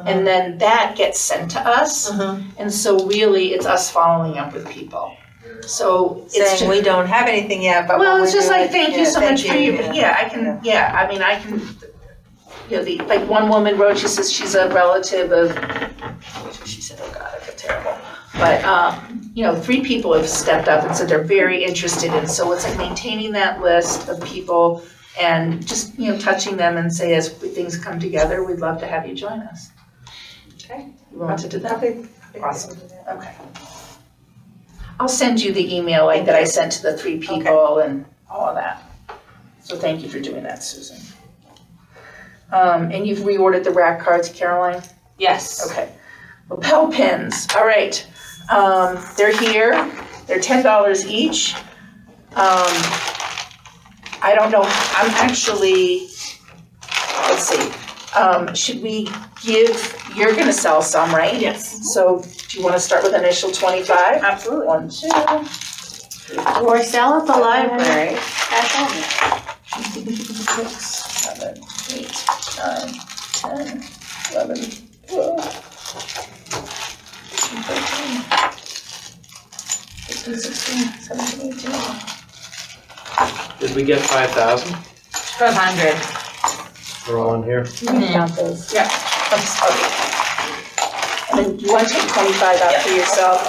And then that gets sent to us, and so really, it's us following up with people. So, it's saying we don't have anything yet, but well, when it's we just do like, it, thank you yeah, so thank much for you, but yeah, I can, like one woman wrote, she says she's a relative of, she said, oh God, I feel terrible. But, 3 people have stepped up and said they're very interested in, so it's like maintaining that list of people and just, touching them and say, as things come together, we'd love to have you join us. Okay. You want to do that? Okay. Awesome. Okay. I'll send you the email that I sent to the 3 people and all of that. So thank you for doing that, Susan. And you've reordered the rack cards, Caroline? yes. Okay. Lapel pins, all right. They're here, they're $10 each. I don't know, I'm actually, let's see. Should we you're gonna sell some, right? Yes. So do you wanna start with initial 25? Absolutely. 1, 2, Or sell at the library, cash only. 6, 7, 8, 9, 10, 11, 12, 13, 15, 16, 17, 18. Did we get 5,000? 500. We're all in here. You can count those. Yeah, I'm sorry. And then you want to take 25 out for yourself?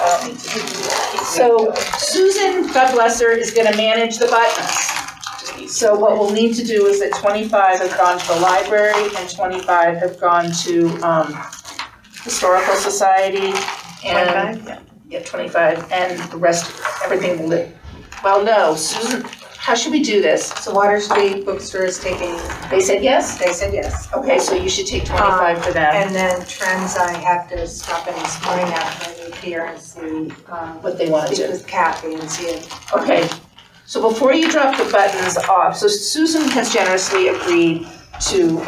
So Susan, God bless her, is gonna manage the buttons. So what we'll need to do is that 25 have gone to the library and 25 have gone to Historical Society. And 25? yeah, 25, and the rest, everything will live. Well, no, Susan, how should we do this? So Water Street Bookstore is taking, They said yes? they said yes. Okay, so you should take 25 for them. And then Trends, I have to stop in this morning after I leave here and see, What they want to speak do. with Kathy and see if. Okay, so before you drop the buttons off, so Susan has generously agreed to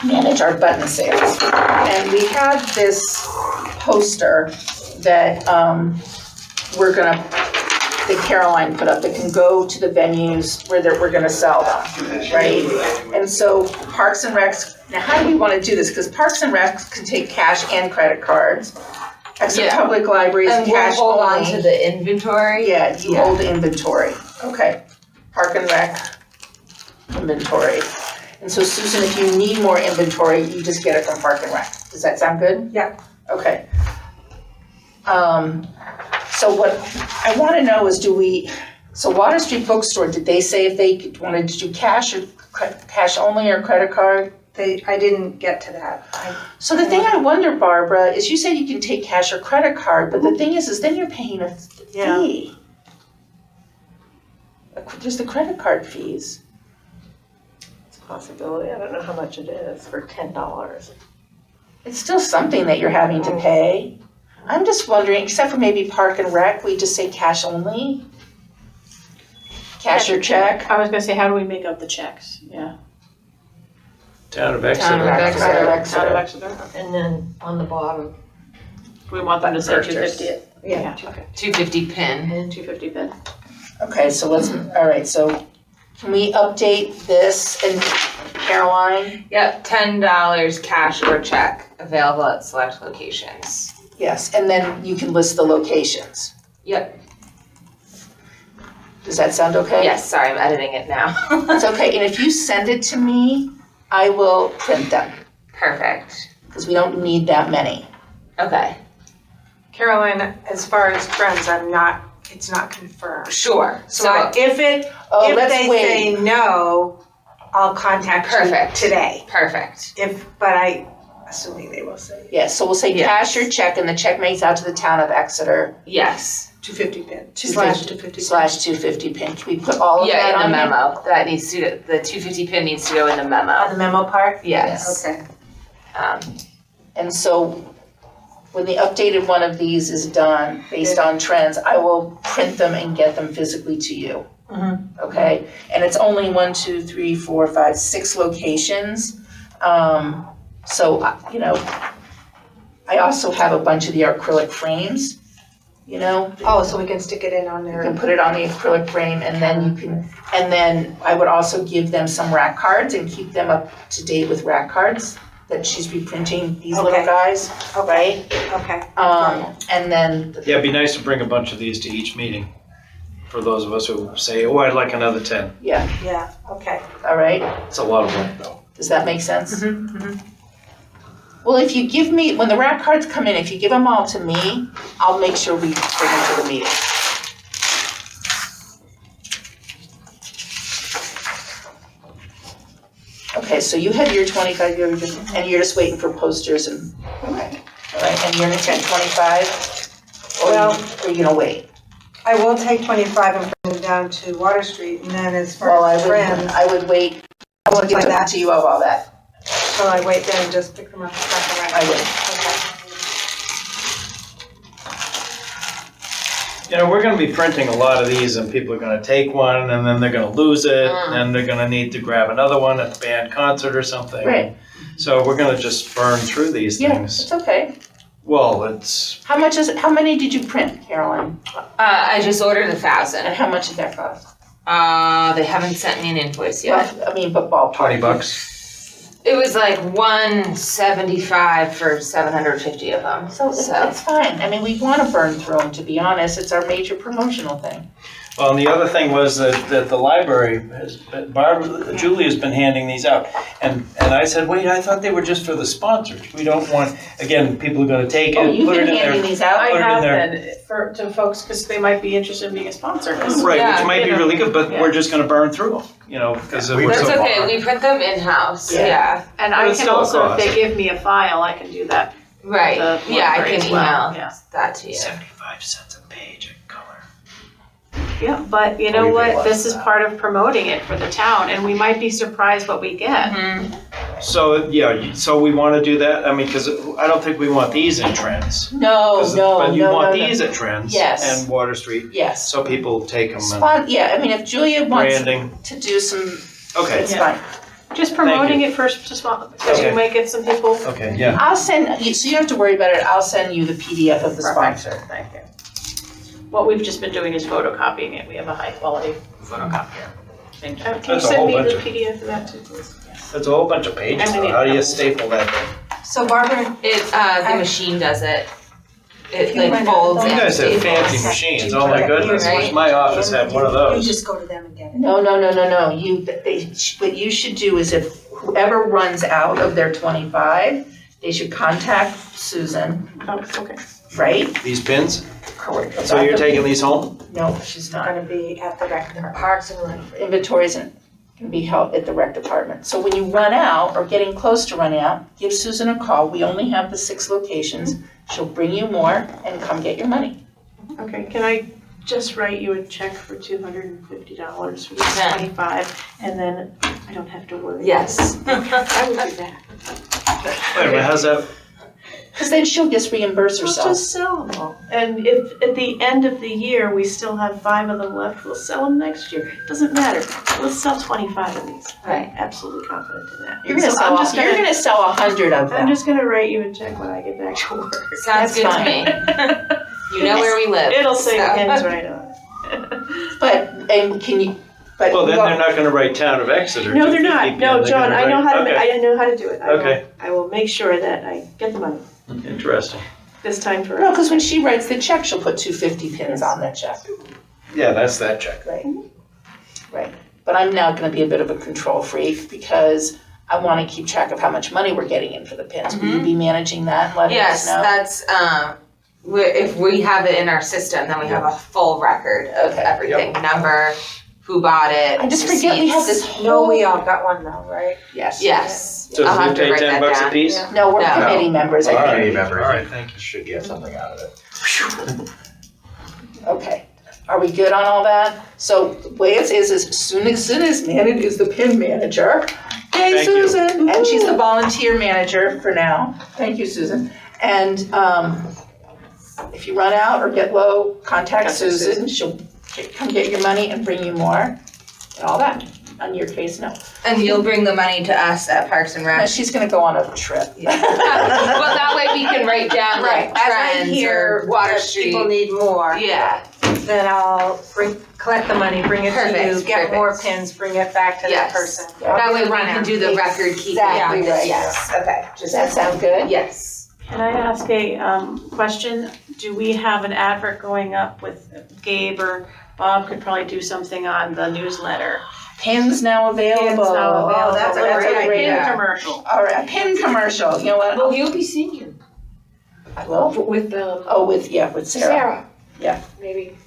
manage our button sales. And we have this poster that that Caroline put up that can go to the venues where we're gonna sell them, right? And so Parks and Recs, now how do we wanna do this? Because Parks and Recs can take cash and credit cards. Exeter Yeah. Public Library is And we'll cash hold on only. to the inventory. Yeah, you hold the inventory, okay. Park and Rec inventory. And so Susan, if you need more inventory, you just get it from Park and Rec. Does that sound good? Yeah. Okay. So what I wanna know is so Water Street Bookstore, did they say if they wanted to do cash or cash only or credit card? I didn't get to that. So the thing I wonder, Barbara, is you said you can take cash or credit card, but the thing is then you're paying a fee. There's the credit card fees. It's a possibility. I don't know how much it is for $10. It's still something that you're having to pay. I'm just wondering, except for maybe Park and Rec, we just say cash only? Cash or check? I was gonna say, how do we make out the checks? Yeah. Town of Town Exeter. of Exeter. Out of Exeter. And then on the bottom, We want them to say Purchase. 250. yeah. Okay. 250 pin. And 250 bid. Okay, so let's, all right, so can we update this and Caroline? Yep, $10 cash or check available at select locations. Yes, and then you can list the locations. Yep. Does that sound okay? Yes, sorry, I'm editing it now. It's okay, and if you send it to me, I will print them, Perfect. because we don't need that many. Okay, Caroline, as far as friends, it's not confirmed. sure. So if Oh, if let's they wait. say no, I'll contact you Perfect. today. Perfect. But assuming they will say Yes, so we'll say Yes. cash or check, and the check makes out to the town of Exeter, Yes. 250 pin. 250 slash 250 pin. Can we put all of that Yeah, in on the here? memo. That needs to, the 250 pin needs to go in the memo. On the memo part? Yes. Okay. And so when the updated one of these is done, based on trends, I will print them and get them physically to you. Okay? And it's only 1, 2, 3, 4, 5, 6 locations. So, you know, I also have a bunch of the acrylic frames, you know? Oh, so we can stick it in on You there. can put it on the acrylic frame and then I would also give them some rack cards and keep them up to date with rack cards that she's reprinting these little Okay. guys, right? Okay. And then, Yeah, it'd be nice to bring a bunch of these to each meeting. For those of us who say, oh, I'd like another 10. yeah, Yeah, okay. all right, It's a lot of work though. does that make sense? Well, if you give me, when the rack cards come in, if you give them all to me, I'll make sure we bring them to the meeting. Okay, so you had your 25, and you're just waiting for posters and, all right, and you're gonna take 25? Or are you gonna wait? I will take 25 and bring it down to Water Street, and then as Well, far as friends, I would wait, I want to give that to you of all that, so I wait there and just pick them up and pack them I right. would. Okay. You know, we're gonna be printing a lot of these and people are gonna take one and then they're gonna lose it. And then they're gonna need to grab another one at the band concert or something. Right. So we're gonna just burn through these Yeah, things. it's okay. Well, it's, How many did you print, Caroline? I just ordered 1,000. And how much did that cost? They haven't sent me an invoice yet. Well, I mean, but ballpark. $20. It was like $175 for 750 of them. So it's fine. I mean, we want to burn through them, to be honest. It's our major promotional thing. well, and the other thing was that the library has, Julia's been handing these out. And I said, wait, I thought they were just for the sponsors. We don't want, again, people are gonna take Oh, it, you've put it been in handing their. these out? I Put it in have there. been to folks because they might be interested in being a sponsor. 'cause- Right, Yeah, which might be you know, really good, but yeah. we're just gonna burn through them, you know, because we're That's so okay, far. we print them in-house, Yeah. yeah. And But I it's can still a also, if they cost. give me a file, I can do that. Right, The yeah, I library can as well, email yeah. that to you. 75 cents a page in color. Yeah, but you know We what? realize This is that. part of promoting it for the town, and we might be surprised what we get. So, yeah, so we wanna do that, I mean, cause I don't think we want these in Trends. No, 'Cause- no, But you no, want no, no. these at Trends. Yes. And Water Street, Yes. so people take them and Yeah, I mean, if Julia wants branding, to do some, okay, it's fine. Just promoting it first, just because Okay. you might get some people. okay, yeah. I'll send, you so you don't have to worry about it. I'll send you the PDF of the Perfect. sponsor. Thank you. What we've just been doing is photocopying it. We have a high quality photocopier. Can That's you a send whole me the bunch of- PDF of that too, please? That's a whole bunch of pages, And we though. need How do you a- staple that thing? So Barbara, It, the machine does it. It You like run folds out You and guys have staples. fancy machines, oh my goodness, Right. wish my office had one of you those. just go to them and get it. No, what you should do is if whoever runs out of their 25, they should contact Susan, Oh, okay. right? These pins? Correct. So you're taking these home? No, she's not. Gonna be at the rec department. Parks and Rec. Inventories can be held at the rec department. So when you run out or getting close to running out, give Susan a call. We only have the 6 locations. She'll bring you more and come get your money. Okay, can I just write you a check for $250 for the Yeah. 25, and then I don't have to worry? Yes. I would do that. Wait a minute, how's that? Because then she'll just reimburse We'll herself. just sell them all. And if at the end of the year, we still have 5 of them left, we'll sell them next year. Doesn't matter. Let's sell 25 of these. Right. I'm absolutely confident in that. You're gonna So sell, I'm just you're gonna, gonna sell 100 of I'm them. just gonna write you a check when I get back to work. Sounds That's good to fine. me. You know where we live. It'll say so. pins right on it. But, and can you, but. Well, then they're not gonna write Town of Exeter. No, they're 250 not. pin, No, they're John, gonna I know write- how to, okay. I know how to do it. Okay. I will make sure that I get the money Interesting. this time for. No, because when she writes the check, she'll put 250 pins on that check. Yeah, that's that check. Right. Right. But I'm now gonna be a bit of a control freak because I wanna keep track of how much money we're getting in for the pins. Will you be managing that and letting us Yes, know? that's, if we have it in our system, then we have a full record of Okay. everything, number, who bought it, I just forget we have this receipts. whole. No, we all got one though, right? Yes. Yes. So I'll does have it to pay write that $10 a down. piece? No, we're No. committee members, I Committee think. members All right, thank you. should get something out of it. Okay. Are we good on all that? So the way it is as soon as Manon is the pin manager. Yay, Thank you. Susan! And she's the volunteer manager for now. Thank you, Susan. And if you run out or get low, contact Susan. She'll come get your money and bring you more and all that. On your case, no. And you'll bring the money to us at Parks and No, Rec. she's gonna go on a trip. Well, that way we can write down Right, like as I trends hear or Water that Street. people need more, Yeah, then I'll collect the money, bring it to Perfect, you, get more perfect. pins, bring it back to that Yes. person. that way we Run can out. do the record keeping. Exactly right. Yes, okay. Does that sound good? Yes. Can I ask a question? Do we have an advert going up with Gabe or Bob could probably do something on the newsletter? Pins now available. Pins now available. Oh, that's a great great idea. Pin commercial. All right, a pin commercial. You know what? Well, you'll be seeing him I will. with Oh, with Sarah. Sarah. Yeah. Maybe.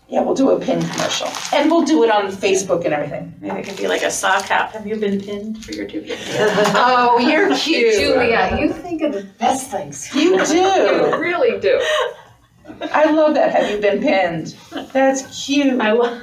Yeah, we'll do a pin commercial. And we'll do it on Facebook and everything. Maybe it could be like a sock hat. Have you been pinned for your 250? Oh, you're cute. Julia, you think of the best things. You do. really do. I love that. Have you been pinned? That's cute. I love.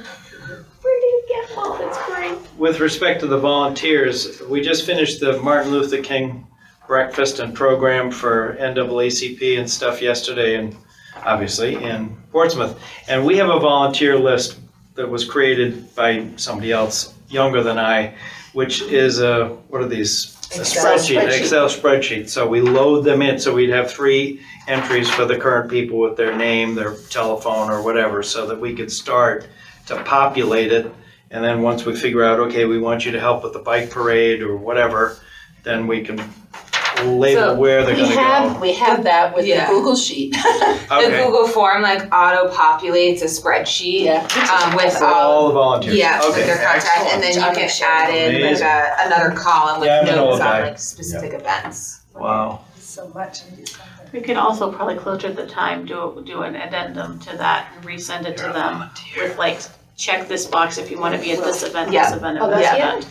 Where do you get them all? That's great. With respect to the volunteers, we just finished the Martin Luther King breakfast and program for NAACP and stuff yesterday, and obviously in Portsmouth. And we have a volunteer list that was created by somebody else younger than I, which is what are these? A spreadsheet, an Excel spreadsheet. So we load them in. So we'd have 3 entries for the current people with their name, their telephone, or whatever, so that we could start to populate it. And then once we figure out, okay, we want you to help with the bike parade or whatever, then we can label So where they're gonna go. We have that with the Yeah. Google Sheet. The Okay, Google form like auto-populates a spreadsheet Yeah. with for all, all the volunteers. yeah, with Okay, their contact, and then you can add in like Amazing. another column with Yeah, I'm an notes old on guy. like specific events. Wow. So much and do something. We could also probably closer to the time do an addendum to that and resend it to them with like, check this box if you want to be at this event, Yeah. this event, Oh, and this that's event.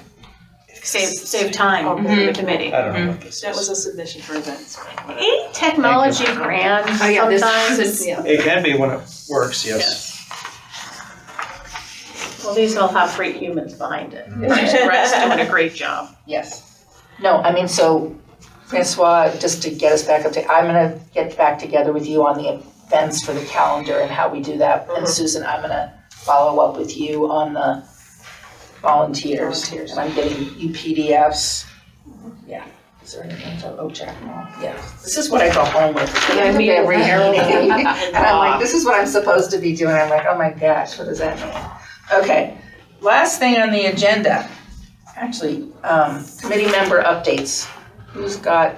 Save time for Mhm. the committee. I don't know what this That was is. a submission for events. Ain't technology grand Oh, yeah, this sometimes? is, yeah. It can be when it works, yes. Well, these all have great humans behind it. It's just Brett's doing a great job. Yes. No, I mean, so Francois, just to get us back up to, I'm gonna get back together with you on the events for the calendar and how we do that. And Susan, I'm gonna follow up with you on the volunteers. And I'm getting you PDFs. Yeah. Is there anything to, oh, check them all. Yeah. This is what I go home with. Yeah, me every every meeting. And I'm like, this is what I'm supposed to be doing. I'm like, oh my gosh, what does that mean? Okay, last thing on the agenda. Actually, committee member updates. Who's got?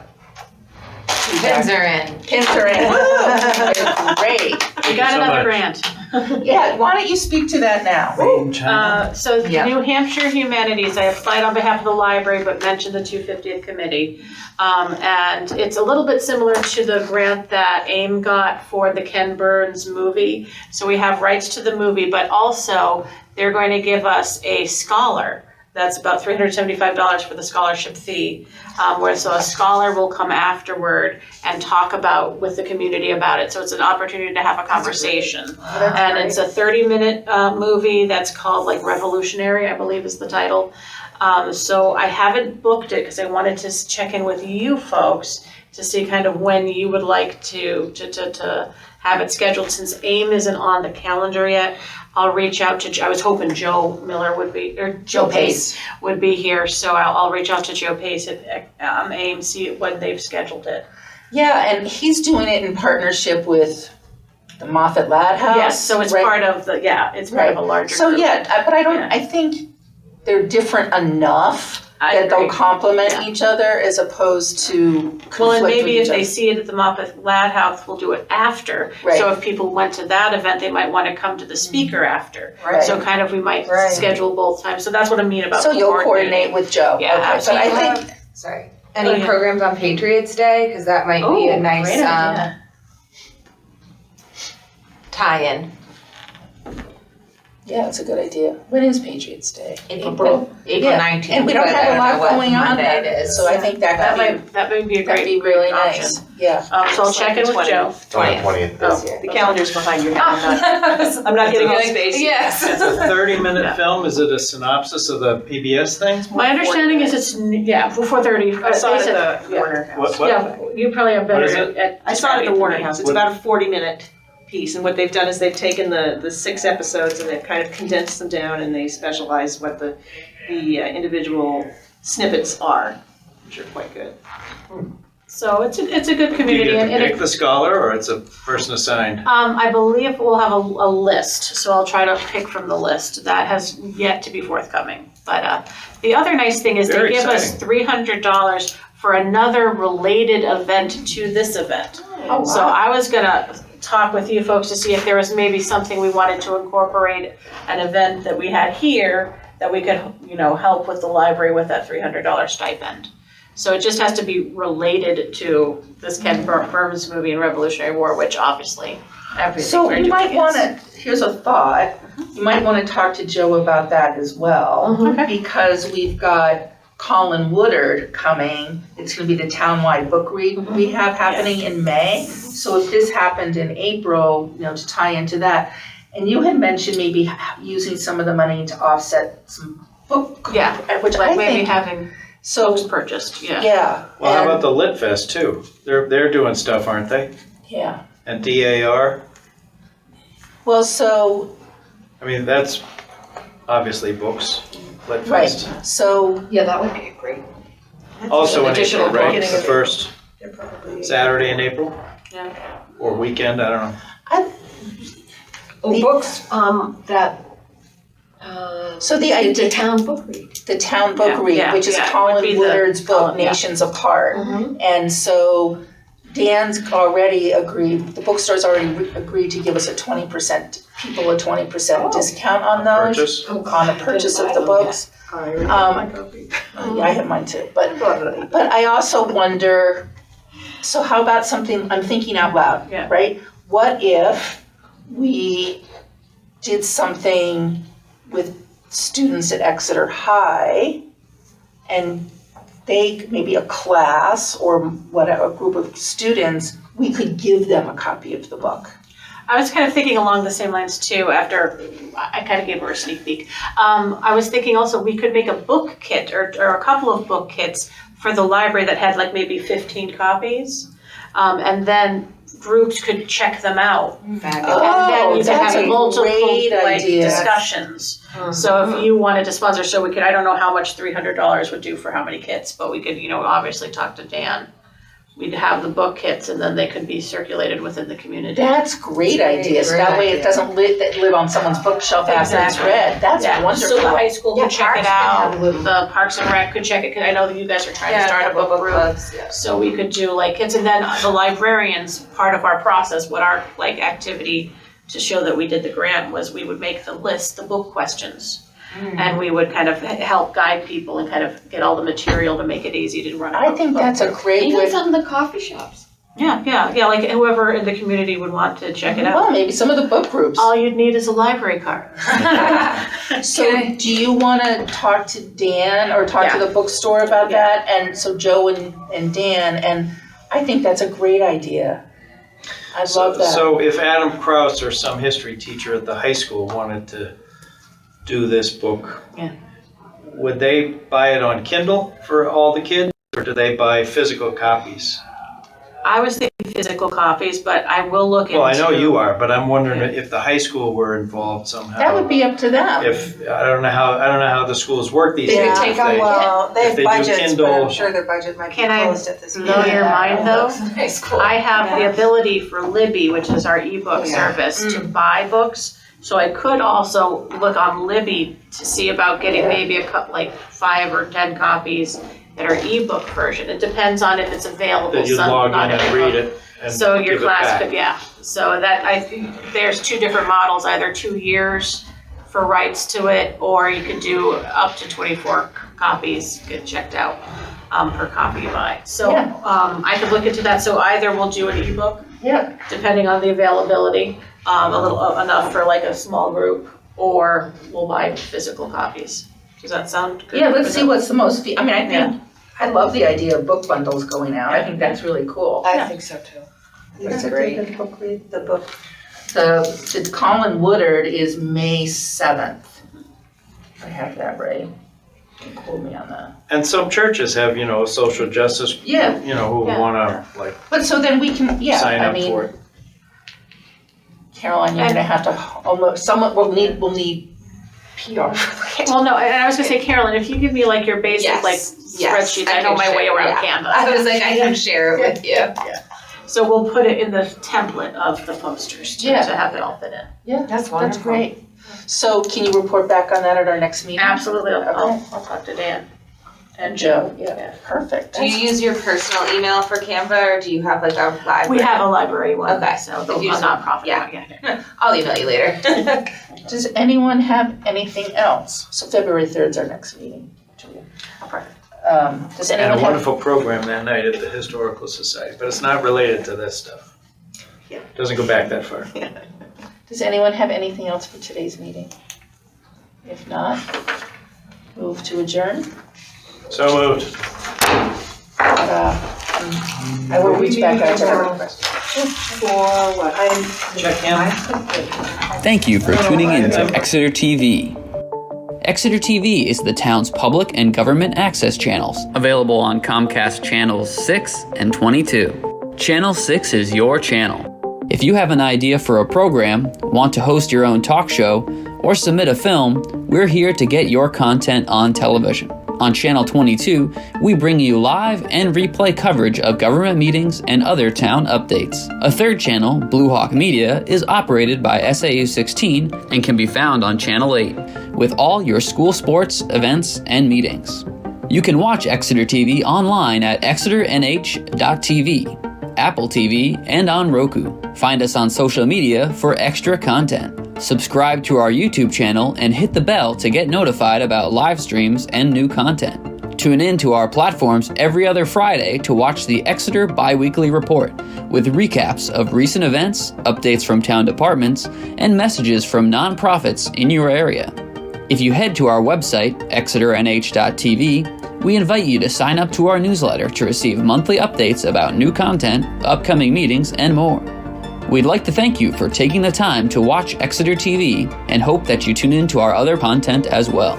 Pins are in. Pins are in. Woo! Great. We you got so another much. grant. Yeah, why don't you speak to that now? Made in China. So Yeah. New Hampshire Humanities, I applied on behalf of the library, but mentioned the 250th committee. And it's a little bit similar to the grant that AIM got for the Ken Burns movie. So we have rights to the movie, but also they're going to give us a scholar. That's about $375 for the scholarship fee, where so a scholar will come afterward and talk with the community about it. So it's an opportunity to have a conversation. And it's a 30-minute movie that's called like Revolutionary, I believe is the title. So I haven't booked it because I wanted to check in with you folks to see kind of when you would like to have it scheduled. Since AIM isn't on the calendar yet, I'll reach out to, I was hoping Joe Miller would be, or Joe Pace would be here, so I'll reach out to Joe Pace at AIM, see when they've scheduled it. Yeah, and he's doing it in partnership with the Moffett Lad House. Yes, so it's right? part of the, it's part of a larger So group. but I think they're different enough that they'll complement each other as opposed to conflict Well, and with maybe each if they other. see it at the Moffett Lad House, we'll do it after. Right. So if people went to that event, they might want to come to the speaker after. Right. So kind of we might Right. schedule both times. So that's what I mean about So you'll coordinating. coordinate with Joe. Yeah, Okay, but I absolutely. think Sorry. Go Any ahead. programs on Patriots Day? Because that might be a nice great idea. tie-in. yeah, it's a good idea. When is Patriots Day? April Yeah, 19th. And we don't but I have a don't lot know what going on Monday that it is. so I think that That might be a that'd great, be really great option. nice. Yeah. So I'll check in with Joe. 20th. Oh. The calendar's behind your head, I'm not getting all spacey. Yes. It's a 30-minute Yeah. film. Is it a synopsis of the PBS things? My understanding is it's, before 30. I saw it They said- at the Warner House. What? Yeah, you probably have better What is it? at. I saw it at the Warner House. It's What- about a 40-minute piece, and what they've done is they've taken the 6 episodes and they've kind of condensed them down, and they specialize what the individual snippets are, which are quite good. So it's a good Do you community. get and to it- pick the scholar, or it's a person assigned? I believe we'll have a list, so I'll try to pick from the list. That has yet to be forthcoming. But the other nice thing is Very they give us exciting. $300 for another related event to this event. Oh, So I was gonna talk with you folks to see if there was maybe something we wanted to incorporate, an event that we had here that we could, help with the library with that $300 stipend. So it just has to be related to this Ken Burns movie and Revolutionary War, which obviously everything. So we're you doing might is- want to, here's a thought, you might want to talk to Joe about that as well. Okay. Because we've got Colin Woodard coming, it's going to be the townwide book read we have happening in May. So if this happened in April, to tie into that. And you had mentioned maybe using some of the money to offset some book. Yeah, Which I like maybe think, having so, books purchased, yeah. yeah. Well, how and- about the Lit Fest too? They're doing stuff, aren't they? Yeah, And DAR. well, so, I mean, that's obviously books. Lit right, Fest. so, Yeah, that would be great. Also in Additional April, right? beginning The of first They're probably- Saturday in April, Yeah. or weekend. I don't know. Oh, books, that, so the the idea, town book read. the town book Yeah, read, yeah, which is yeah, it would Colin be the Woodard's book, Colin, yeah. Nations Apart. Mm-hmm. And so Dan's already agreed, the bookstore's already agreed to give us a 20% discount on those, Purchase. on the purchase of the books. I already have my copy. Yeah, I have mine too, but I also wonder, so how about something, I'm thinking out loud, Yeah. right? What if we did something with students at Exeter High and they, maybe a class or whatever, a group of students, we could give them a copy of the book. I was kind of thinking along the same lines too, after I kind of gave her a sneak peek. I was thinking also we could make a book kit or a couple of book kits for the library that had like maybe 15 copies. And then groups could check them out. Fabulous. And then you could that's have a multiple great idea. discussions. So if you wanted to sponsor, so we could, I don't know how much $300 would do for how many kits, but we could, obviously talk to Dan. We'd have the book kits and then they could be circulated within the community. That's great idea, so Great that way it idea. doesn't live on someone's bookshelf after it's Exactly. read. That's Yeah, wonderful. So the high school Yeah, could check Parks it can out, have a little- the Parks and Rec could check it, 'cause I know that you guys are trying to start a book group. clubs, yeah. So we could do like kits, and then the librarians, part of our process, what our like activity to show that we did the grant was we would make the list, the book questions. And we would kind of help guide people and kind of get all the material to make it easy to run. I think that's a great Even way. some of the coffee shops. Yeah, like whoever in the community would want to check it out. Well, maybe some of the book groups. All you'd need is a library card. So do you want to talk to Dan or talk to the bookstore about Yeah. that? And so Joe and Dan, and I think that's a great idea. I love that. So if Adam Krause or some history teacher at the high school wanted to do this book, Yeah. would they buy it on Kindle for all the kids, or do they buy physical copies? I was thinking physical copies, but I will look into. Well, I know you are, but I'm wondering if the high school were involved somehow. That would be up to them. If, I don't know how the schools work these They days. could take If on, they- well, they if have they do budgets, but Kindle- I'm sure their budget might be Can I closed at this blow meeting. your mind though? High school. I have the ability for Libby, which is our ebook Yeah. service, to buy books. So I could also look on Libby to see about getting maybe like 5 or 10 copies that are ebook version. It depends on if it's available. That you Some- log in not and every read book. it and So your give it class back. could, yeah. So that, I think there's 2 different models, either 2 years for rights to it, or you could do up to 24 copies get checked out per copy you buy. So Yeah. I could look into that. So either we'll do an ebook, Yeah. depending on the availability, a little enough for like a small group, or we'll buy physical copies. Does that sound good? Yeah, let's see what's the most, I mean, I think, I love the idea of book bundles going out. I think that's really cool. I think so too. That's great. The book, the book. The Colin Woodard is May 7th. I have that right. Don't quote me on that. And some churches have, social justice, Yeah. who Yeah. wanna But so then we can, yeah, sign I up for mean, it. Caroline, you're gonna have to, almost, someone will need PR. Well, no, and I was gonna say, Carolyn, if you give me like your basic Yes, like yes, spreadsheets, I I know can my way share, around yeah. Canva. I was like, I can share it with you. So we'll put it in the template of the posters to Yeah. have it all fit in. Yeah, That's that's wonderful. great. So can you report back on that at our next meeting? Absolutely, Okay. I'll talk to Dan. And Joe, yeah, perfect. Do you use your personal email for Canva or do you have like a library? We have a library one, Okay. so If the you just- nonprofit yeah. one, yeah. I'll email you later. Does anyone have anything else? So February 3rd is our next meeting. Julia. Does And anyone a have? wonderful program that night at the Historical Society, but it's not related to this stuff. Yeah. Doesn't go back that far. Does anyone have anything else for today's meeting? If not, move to adjourn. So moved. I will reach back out to everyone. For what? Check in. Thank you for tuning in to Exeter TV. Exeter TV is the town's public and government access channels, available on Comcast channels 6 and 22. Channel 6 is your channel. If you have an idea for a program, want to host your own talk show, or submit a film, we're here to get your content on television. On Channel 22, we bring you live and replay coverage of government meetings and other town updates. A third channel, Blue Hawk Media, is operated by SAU 16 and can be found on Channel 8, with all your school sports, events, and meetings. You can watch Exeter TV online at exeternh.tv, Apple TV, and on Roku. Find us on social media for extra content. Subscribe to our YouTube channel and hit the bell to get notified about live streams and new content. Tune in to our platforms every other Friday to watch the Exeter Biweekly Report, with recaps of recent events, updates from town departments, and messages from nonprofits in your area. If you head to our website, exeternh.tv, we invite you to sign up to our newsletter to receive monthly updates about new content, upcoming meetings, and more. We'd like to thank you for taking the time to watch Exeter TV and hope that you tune in to our other content as well.